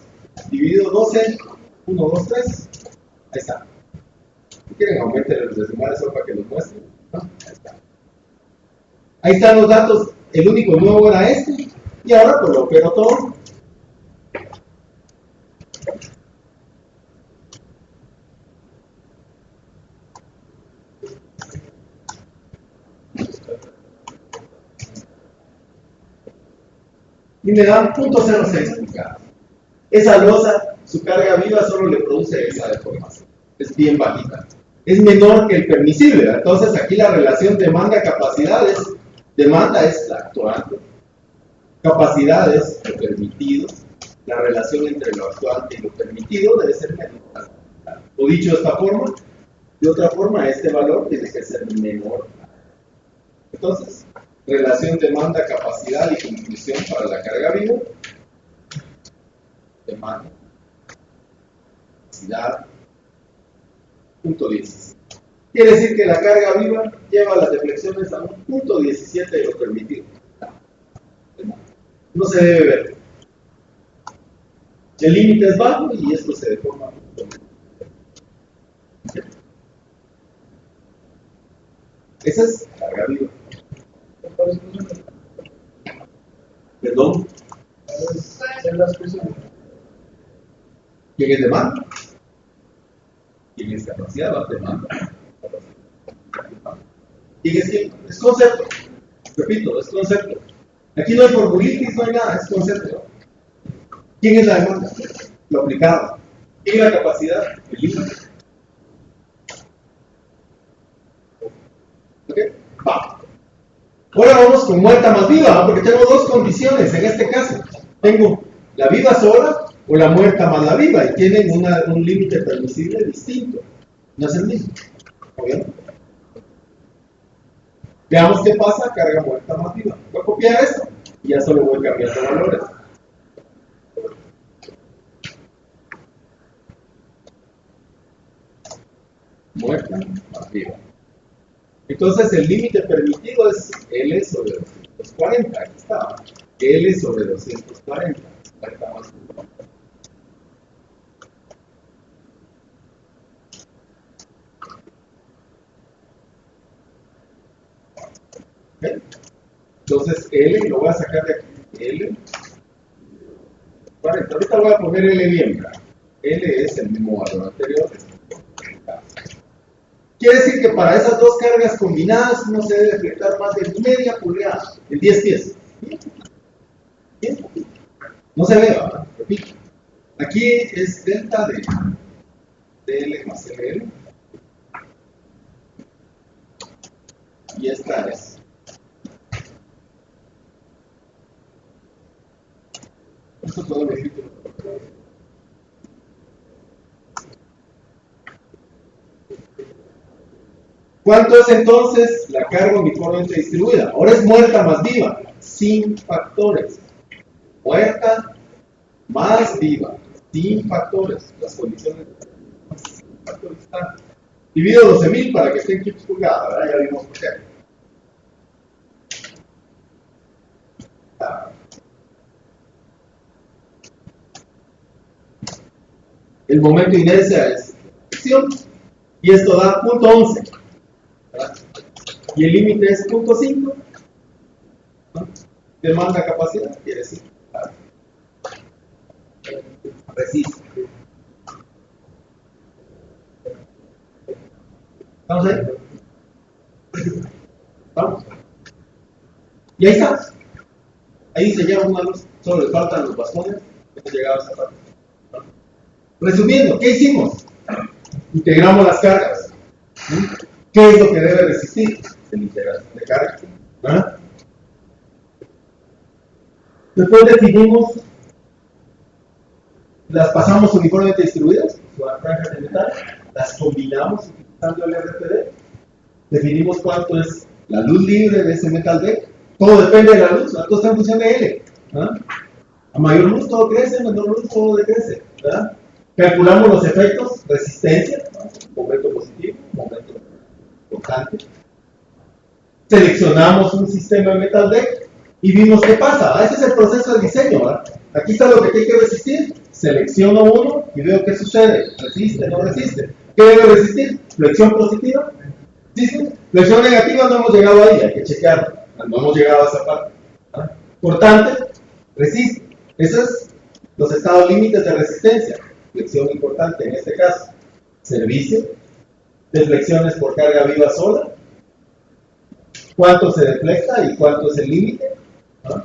dividido 12, 1, 2, 3. Ahí está. Si quieren, aumenten los decimales para que los muestren, ¿no? Ahí está. Ahí están los datos. El único nuevo era este. Y ahora, pues lo opero todo. Y me dan 0.06 pulgadas. Esa losa, su carga viva solo le produce esa deformación. Es bien bajita. Es menor que el permisible, ¿verdad? Entonces aquí la relación demanda-capacidad es, demanda es la actuante, capacidad es lo permitido, la relación entre lo actuante y lo permitido debe ser menor. O dicho de esta forma, de otra forma, este valor tiene que ser menor. Entonces, relación demanda, capacidad y conclusión para la carga viva. Demanda, capacidad, punto 17. Quiere decir que la carga viva lleva las deflexiones a un punto 17 de lo permitido. No se debe ver. El límite es bajo y esto se deforma. Esa es carga viva. Perdón. ¿Quién es demanda? ¿Quién es discapacidad, la demanda. Y es concepto. Repito, es concepto. Aquí no hay formulitis, no hay nada, es concepto. ¿Quién es la demanda? Lo aplicado. ¿Quién es la capacidad? El límite. ¿Ok? Va. Ahora vamos con muerta más viva, porque tengo dos condiciones en este caso. Tengo la viva sola o la muerta más la viva, y tienen un límite permisible distinto. No es el mismo. ¿Bien? Veamos qué pasa, carga muerta más viva. Voy a copiar esto y ya solo voy cambiando valores. Muerta más viva. Entonces el límite permitido es L sobre 240. Aquí está. L sobre 240. Muerta más viva. ¿Okay? Entonces L lo voy a sacar de aquí. L 40. Ahorita voy a poner L bien, ¿verdad? L es el mismo valor anterior. Quiere decir que para esas dos cargas combinadas no se debe deflectar más de media pulgada, en 10 pies. Bien. No se ve, ¿verdad? Repito. Aquí es delta de L más LL. Y esta es. Esto es todo el título. ¿Cuánto es entonces la carga uniformemente distribuida? Ahora es muerta más viva, sin factores. Muerta más viva, sin factores. Las condiciones sin factores están. Divido 12.000 para que estén kilos pulgadas, ¿verdad? Ya vimos por qué. El momento de inercia es fricción y esto da 0.11. Y el límite es 0.5. ¿No? Demanda capacidad, quiere decir. Resiste. ¿Estamos ahí? ¿Vamos? Y ahí estamos. Ahí se lleva una luz, solo le faltan los bastones. Hemos llegado a esa parte. ¿No? Resumiendo, ¿qué hicimos? Integramos las cargas. ¿Qué es lo que debe resistir? La integración de cargas. ¿Ah? Después definimos, las pasamos uniformemente distribuidas, las franjas de metal, las combinamos utilizando el RPD, definimos cuánto es la luz libre de ese metal deck. Todo depende de la luz, todo está en función de L. ¿Ah? A mayor luz todo crece, a menor luz todo decrece. ¿Verdad? Calculamos los efectos, resistencia, momento positivo, momento constante. Seleccionamos un sistema de metal deck y vimos qué pasa. Ese es el proceso de diseño. ¿Verdad? Aquí está lo que tiene que resistir. Selecciono uno y veo qué sucede. Resiste, no resiste. ¿Qué debe resistir? Flexión positiva. ¿Sí? Flexión negativa, no hemos llegado ahí, hay que chequearlo. No hemos llegado a esa parte. ¿Ah? Cortante, resiste. Esos son los estados límites de resistencia. Flexión importante en este caso. Servicio. Deflexiones por carga viva sola. ¿Cuánto se deflecta y cuánto es el límite? ¿Ah?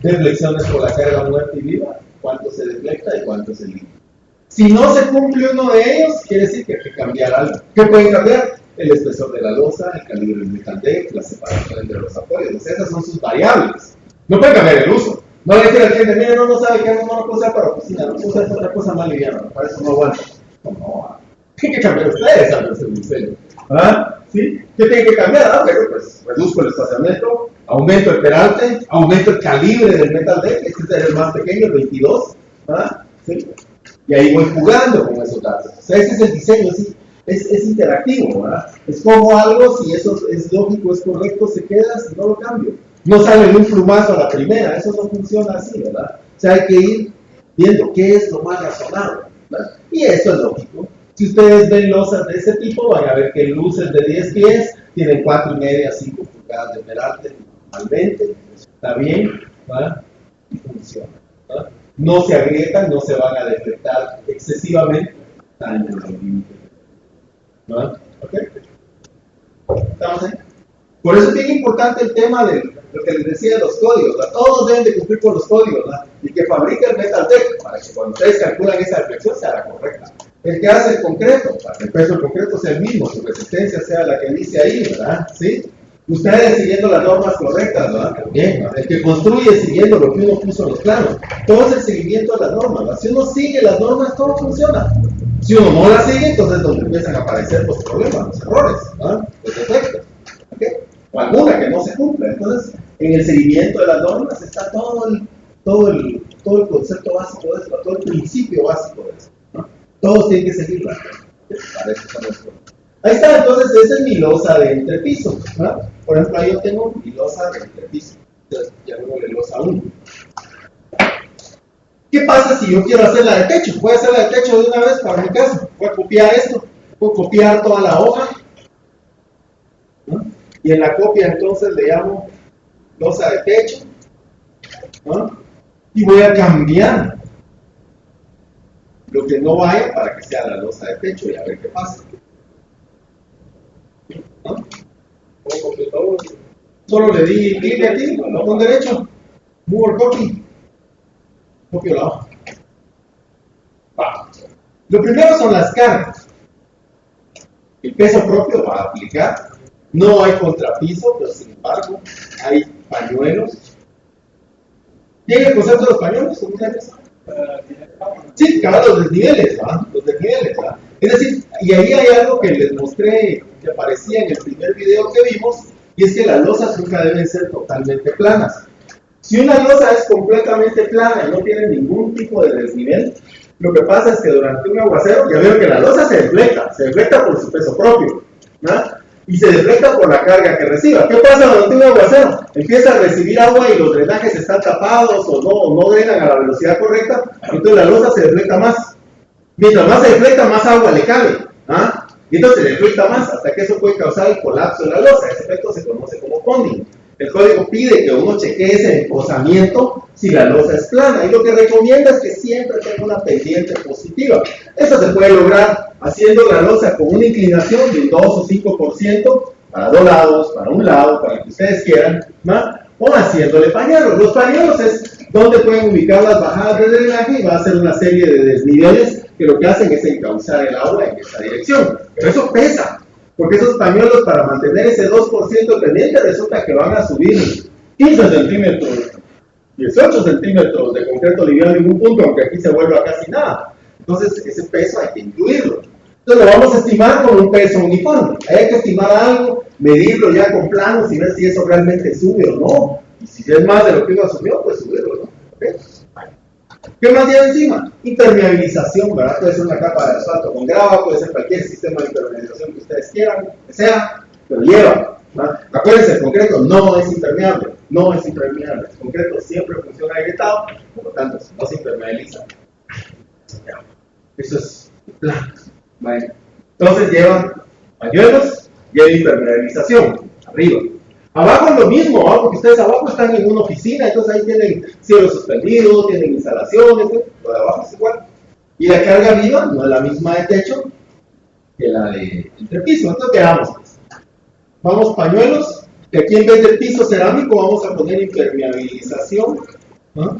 Deflexiones por la carga muerta y viva. ¿Cuánto se deflecta y cuánto es el límite? Si no se cumple uno de ellos, quiere decir que hay que cambiar algo. ¿Qué pueden cambiar? El espesor de la losa, el calibre del metal deck, la separación entre los apoyos. Esas son sus variables. No pueden cambiar el uso. No le decir al cliente, mire, no sabe que no lo puedo usar para oficina, no puedo usar otra cosa más liviana, para eso no aguanta. No, ¿qué tienen que cambiar ustedes antes del diseño? ¿Ah? ¿Sí? ¿Qué tienen que cambiar? Ah, pero pues reduzco el espaciamiento, aumento el peralte, aumento el calibre del metal deck, este es el más pequeño, el 22. ¿Ah? ¿Sí? Y ahí voy jugando con esos datos. O sea, ese es el diseño, es interactivo, ¿verdad? Es como algo, si eso es lógico, es correcto, se queda, si no lo cambio. No sale de un plumazo a la primera, eso no funciona así, ¿verdad? O sea, hay que ir viendo qué es lo más razonable, ¿verdad? Y eso es lógico. Si ustedes ven losas de ese tipo, van a ver que luces de 10 pies tienen 4,5 a 5 pulgadas de peralte normalmente, está bien, ¿verdad? Y funciona, ¿verdad? No se agrietan, no se van a deflectar excesivamente, están en el límite. ¿no? ¿Ok? ¿Estamos ahí? Por eso es bien importante el tema de lo que les decía de los códigos, ¿verdad? Todos deben de cumplir con los códigos, ¿verdad? Y que fabrica el metal deck para que cuando ustedes calculan esa reflexión sea la correcta. El que hace el concreto, para que el peso del concreto sea el mismo, su resistencia sea la que dice ahí, ¿verdad? ¿Sí? Ustedes siguiendo las normas correctas, ¿verdad? También, ¿verdad? El que construye siguiendo lo que uno puso en los planos. Todo es el seguimiento de las normas, ¿verdad? Si uno sigue las normas, todo funciona. Si uno no las sigue, entonces es donde empiezan a aparecer los problemas, los errores, ¿verdad? Los defectos. ¿Ok? O alguna que no se cumple. Entonces, en el seguimiento de las normas está todo el concepto básico de esto, todo el principio básico de esto, ¿no? Todos tienen que seguirla. Para eso estamos con. Ahí está, entonces esa es mi losa de entrepiso, ¿no? Por ejemplo, ahí yo tengo mi losa de entrepiso. Entonces, llamémosle losa 1. ¿Qué pasa si yo quiero hacer la de techo? Voy a hacer la de techo de una vez para mi casa. Voy a copiar esto, voy a copiar toda la hoja, ¿no? Y en la copia entonces le llamo losa de techo, ¿no? Y voy a cambiar lo que no vaya para que sea la losa de techo y a ver qué pasa, ¿no? Solo le di clic aquí, botón derecho, move copy, copio la hoja. Va. Lo primero son las cargas. El peso propio va a aplicar. No hay contrapiso, pero sin embargo hay pañuelos. ¿Tiene el concepto de los pañuelos? ¿Cómo se llama? Sí, claro, los desniveles, ¿va? Los desniveles, ¿va? Es decir, y ahí hay algo que les mostré que aparecía en el primer video que vimos, y es que las losas nunca deben ser totalmente planas. Si una losa es completamente plana y no tiene ningún tipo de desnivel, lo que pasa es que durante un aguacero, ya veo que la losa se deflecta por su peso propio, ¿no? Y se deflecta por la carga que reciba. ¿Qué pasa durante un aguacero? Empieza a recibir agua y los drenajes están tapados o no drenan a la velocidad correcta, entonces la losa se deflecta más. Mientras más se deflecta, más agua le cabe, ¿ah? Y entonces se deflecta más hasta que eso puede causar el colapso de la losa. Ese efecto se conoce como ponding. El código pide que uno chequee ese empozamiento si la losa es plana, y lo que recomienda es que siempre tenga una pendiente positiva. Eso se puede lograr haciendo la losa con una inclinación de un 2 o 5% para dos lados, para un lado, para el que ustedes quieran, ¿no? O haciéndole pañuelos. Los pañuelos es donde pueden ubicar las bajadas de drenaje y va a ser una serie de desniveles que lo que hacen es encauzar el agua en esa dirección. Pero eso pesa. Porque esos pañuelos, para mantener ese 2% pendiente, resulta que van a subir 15 centímetros, 18 centímetros de concreto liviano en un punto, aunque aquí se vuelva casi nada. Entonces, ese peso hay que incluirlo. Entonces, lo vamos a estimar con un peso uniforme. Hay que estimar algo, medirlo ya con planos y ver si eso realmente sube o no. Y si es más de lo que uno asumió, pues subirlo, ¿no? ¿Okay? ¿Qué más lleva encima? Impermeabilización, ¿verdad? Puede ser una capa de asfalto con grava, puede ser cualquier sistema de impermeabilización que ustedes quieran, que sea, pero lleva, ¿verdad? Acuérdense, el concreto no es impermeable, no es impermeable. El concreto siempre funciona agrietado, por lo tanto, si no se impermeabiliza. Eso es plan. Bueno, entonces llevan pañuelos, lleva impermeabilización, arriba. Abajo es lo mismo, ¿no? Porque ustedes abajo están en una oficina, entonces ahí tienen cielo suspendido, tienen instalaciones, ¿no? Lo de abajo es igual. Y la carga viva no es la misma de techo que la de entrepiso. Entonces, veamos. Vamos pañuelos, que aquí en vez de piso cerámico vamos a poner impermeabilización, ¿no?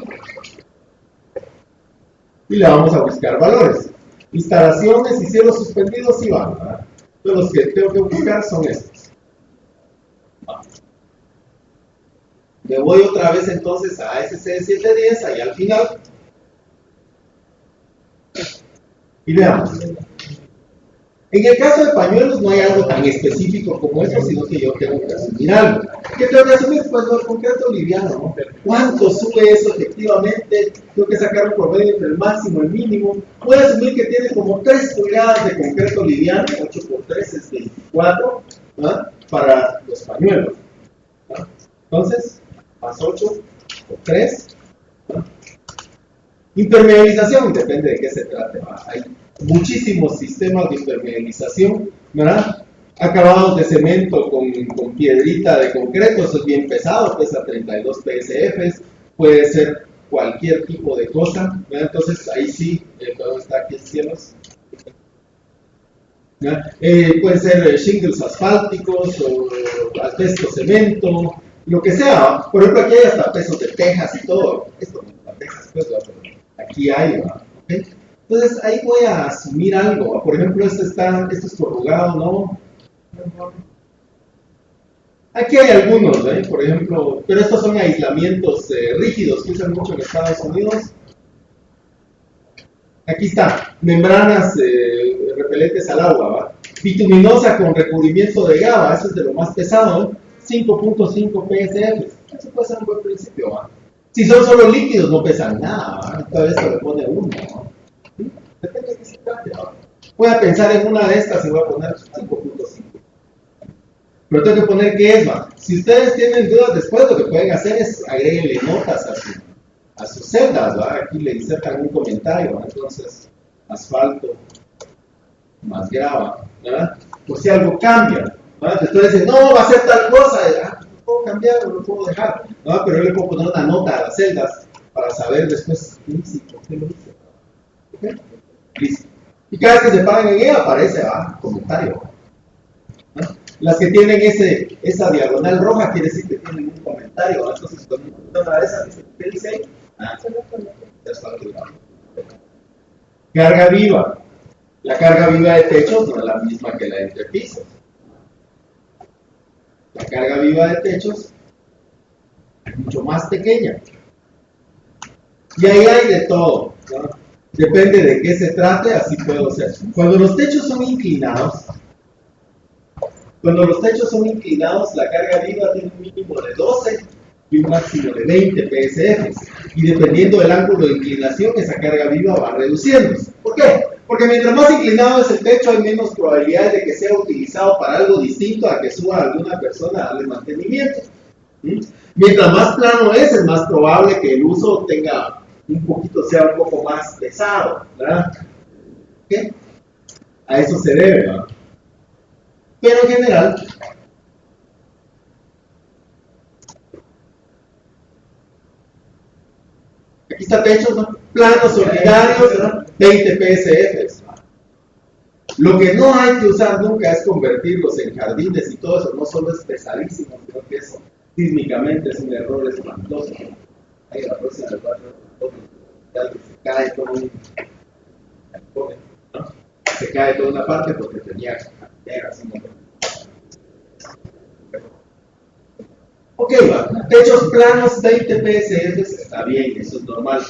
Y le vamos a buscar valores. Instalaciones y cielos suspendidos sí van, ¿verdad? Entonces, los que tengo que buscar son estos. Me voy otra vez entonces a SC710, ahí al final. Y veamos. En el caso de pañuelos no hay algo tan específico como eso, sino que yo tengo que asumir algo. ¿Qué tengo que asumir? Pues lo concreto liviano, ¿no? ¿Cuánto sube eso efectivamente? Tengo que sacar un promedio entre el máximo y el mínimo. Voy a asumir que tiene como 3 pulgadas de concreto liviano, 8 por 3 es 24, ¿no? Para los pañuelos, ¿no? Entonces, más 8 por 3. ¿No? Impermeabilización, depende de qué se trate, ¿no? Hay muchísimos sistemas de impermeabilización, ¿verdad? Acabados de cemento con piedrita de concreto, eso es bien pesado, pesa 32 PSF, puede ser cualquier tipo de cosa, ¿verdad? Entonces ahí sí, ¿dónde está aquí el cielos? ¿ya? Pueden ser shingles asfálticos o asbesto cemento, lo que sea, ¿va? Por ejemplo, aquí hay hasta pesos de tejas y todo. Esto no es para Texas, pues, ¿va? Pero aquí hay, ¿va? ¿Okay? Entonces ahí voy a asumir algo, ¿va? Por ejemplo, esto es corrugado, ¿no? Aquí hay algunos, ¿eh? Por ejemplo, pero estos son aislamientos rígidos que usan mucho en Estados Unidos. Aquí está, membranas repelentes al agua, ¿va? Bituminosa con recubrimiento de GABA, eso es de lo más pesado, ¿eh? 5.5 PSF, eso puede ser un buen principio, ¿va? Si son solo líquidos no pesan nada, ¿va? Todo esto le pone uno, ¿va? ¿Sí? Depende de qué se trate, ¿va? Voy a pensar en una de estas y voy a poner 5.5. Pero tengo que poner qué es, ¿va? Si ustedes tienen dudas después, lo que pueden hacer es agreguenle notas a sus celdas, ¿va? Aquí le insertan un comentario, ¿va? Entonces, asfalto más grava, ¿verdad? Por si algo cambia, ¿verdad? Ustedes dicen, no, va a ser tal cosa, no puedo cambiar o no puedo dejar, ¿verdad? Pero yo le puedo poner una nota a las celdas para saber después, ¿por qué lo hice? ¿Okay? Listo. Y cada vez que se pagan en ella aparece, ¿va? Comentario, ¿no? Las que tienen esa diagonal roja quiere decir que tienen un comentario, ¿no? Entonces cuando una de esas dice, ¿qué dice ahí? Carga viva. La carga viva de techos no es la misma que la de entrepisos. La carga viva de techos es mucho más pequeña. Y ahí hay de todo, ¿no? Depende de qué se trate, así puedo ser. Cuando los techos son inclinados, la carga viva tiene un mínimo de 12 y un máximo de 20 PSF. Y dependiendo del ángulo de inclinación, esa carga viva va reduciéndose. ¿Por qué? Porque mientras más inclinado es el techo, hay menos probabilidad de que sea utilizado para algo distinto a que suba alguna persona a darle mantenimiento. Mientras más plano es más probable que el uso sea un poco más pesado, ¿verdad? ¿Okay? A eso se debe, ¿verdad? Pero en general, aquí está techos, ¿no? Planos ordinarios, ¿no? 20 PSF. Lo que no hay que usar nunca es convertirlos en jardines y todo eso, no solo es pesadísimo, sino que eso sísmicamente es un error espantoso. Ahí la próxima del barrio, se cae todo ¿no? Se cae toda una parte porque tenía canteras, ¿no? Ok, va. Techos planos, 20 PSF, está bien, eso es normal.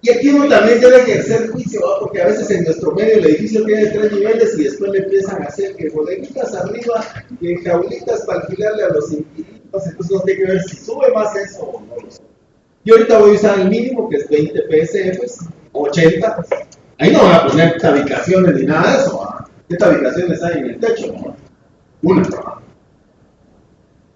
Y aquí uno también debe ejercer juicio, ¿va? Porque a veces en nuestro medio el edificio tiene 3 niveles y después le empiezan a hacer que bodeguitas arriba y en jaulitas para alquilarle a los inquilinos, entonces no tiene que ver si sube más eso o no lo sube. Yo ahorita voy a usar el mínimo que es 20 PSF, 80. Ahí no voy a poner habitaciones ni nada de eso, ¿va? ¿Qué habitaciones hay en el techo? ¿No? Una.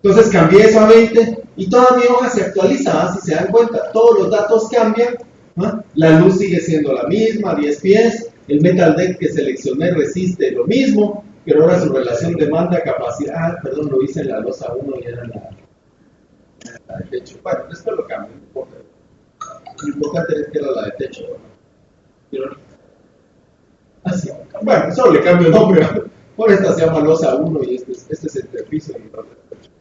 Entonces cambié eso a 20 y toda mi hoja se actualiza, ¿va? Si se dan cuenta, todos los datos cambian, ¿va? La luz sigue siendo la misma, 10 pies, el metal deck que seleccioné resiste lo mismo, pero ahora su relación demanda-capacidad, perdón, lo hice en la losa 1 y era la de techo. Bueno, esto lo cambio, no importa. Lo importante es que era la de techo, ¿no? Así. Bueno, solo le cambio el nombre. Por esta se llama losa 1 y este es el piso y el otro es el techo.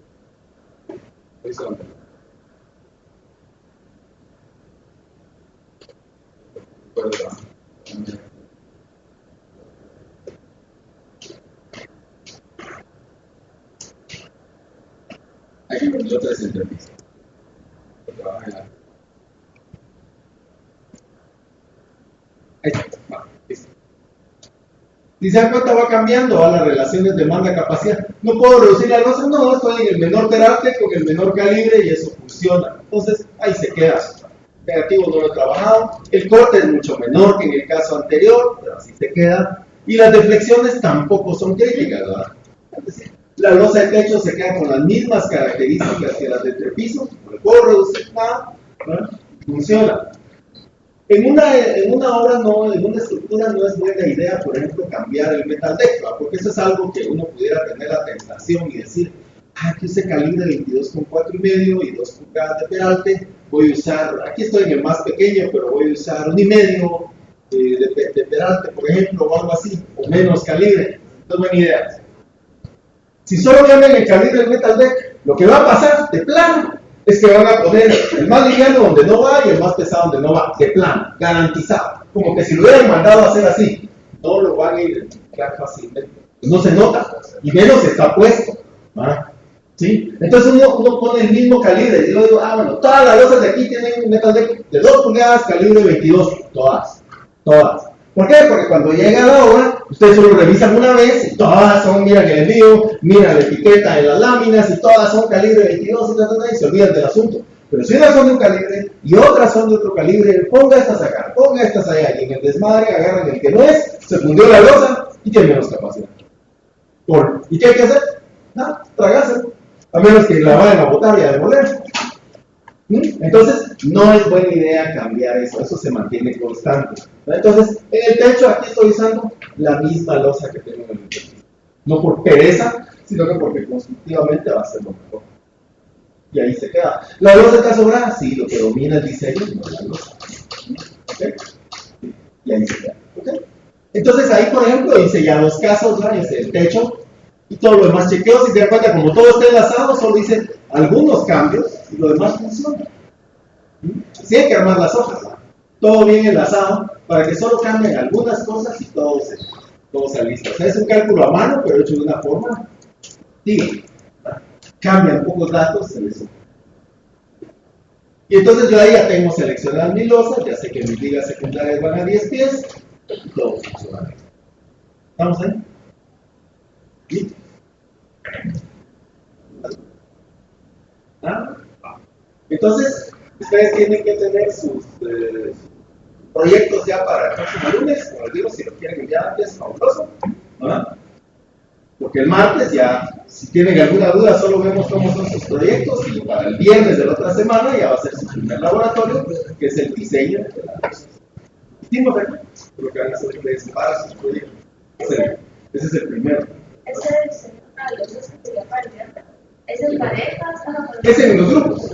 Aquí con el otro es el entrepiso. Ahí está, va, listo. Si se dan cuenta va cambiando, va las relaciones demanda-capacidad. No puedo reducir la losa, no, estoy en el menor terape con el menor calibre y eso funciona. Entonces ahí se queda. Negativo no lo he trabajado. El corte es mucho menor que en el caso anterior, pero así se queda. Y las deflexiones tampoco son críticas, ¿verdad? Es decir, la losa de techo se queda con las mismas características que las de entrepiso, no le puedo reducir nada, ¿verdad? Funciona. En una obra, en una estructura no es buena idea, por ejemplo, cambiar el metal deck, ¿verdad? Porque eso es algo que uno pudiera tener la tentación y decir, aquí use calibre 22,4,5 y 2 pulgadas de peralte, voy a usar, aquí estoy en el más pequeño, pero voy a usar 1,5, de Peralta, por ejemplo, o algo así, o menos calibre. No es buena idea. Si solo cambian el calibre del metal deck, lo que va a pasar de plano es que van a poner el más liviano donde no va y el más pesado donde no va, de plano, garantizado. Como que si lo hubieran mandado a hacer así, no lo van a identificar fácilmente. Pues no se nota, y menos está puesto. ¿Ah? ¿Sí? Entonces uno pone el mismo calibre, y yo digo, bueno, todas las losas de aquí tienen un metal deck de 2 pulgadas, calibre 22, todas. ¿Por qué? Porque cuando llega la obra, ustedes solo revisan una vez y todas son, miran el envío, miran la etiqueta en las láminas y todas son calibre 22 y se olvidan del asunto. Pero si unas son de un calibre y otras son de otro calibre, ponga estas acá, ponga estas allá, y en el desmadre agarran el que no es, se fundió la losa y tiene menos capacidad. ¿Y qué hay que hacer? Nada, tragarse. A menos que la vayan a botar y a demoler. Entonces, no es buena idea cambiar eso se mantiene constante. Entonces, en el techo aquí estoy usando la misma losa que tengo en el interpiso. No por pereza, sino que porque constructivamente va a ser lo mejor. Y ahí se queda. ¿La losa está sobrada? Sí, lo que domina el diseño no es la losa. ¿Okay? Y ahí se queda. ¿Okay? Entonces, ahí, por ejemplo, hice ya 2 casos, ¿no? Hice el techo y todo lo demás chequeo. Si se dan cuenta, como todo está enlazado, solo hice algunos cambios y lo demás funciona. Sí hay que armar las hojas, ¿no? Todo bien enlazado para que solo cambien algunas cosas y todo se alista. O sea, es un cálculo a mano, pero hecho de una forma, digo, cambian pocos datos, se les ocurre. Y entonces yo ahí ya tengo seleccionadas mis losas, ya sé que mis ligas secundarias van a 10 pies y todo funciona bien. ¿Estamos ahí? ¿Sí? ¿Ah? Entonces, ustedes tienen que tener sus proyectos ya para el próximo lunes, como les digo, si lo quieren enviar antes, fabuloso, ¿verdad? Porque el martes ya, si tienen alguna duda, solo vemos cómo son sus proyectos y para el viernes de la otra semana ya va a ser su primer laboratorio, que es el diseño de la cosa. Hicimos aquí lo que van a hacer ustedes para sus proyectos. Ese es el primero. Ese es en parejas, es en los grupos.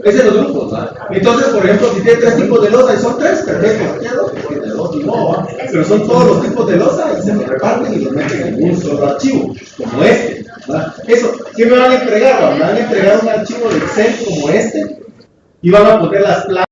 Es en los grupos, ¿no? Entonces, por ejemplo, si tiene 3 tipos de losa y son 3, perfecto. Tiene 2 y no, pero son todos los tipos de losa y se los reparten y los meten en un solo archivo, como este. ¿Verdad? Eso, ¿qué me van a entregar? Me van a entregar un archivo de Excel como este y van a poner las placas.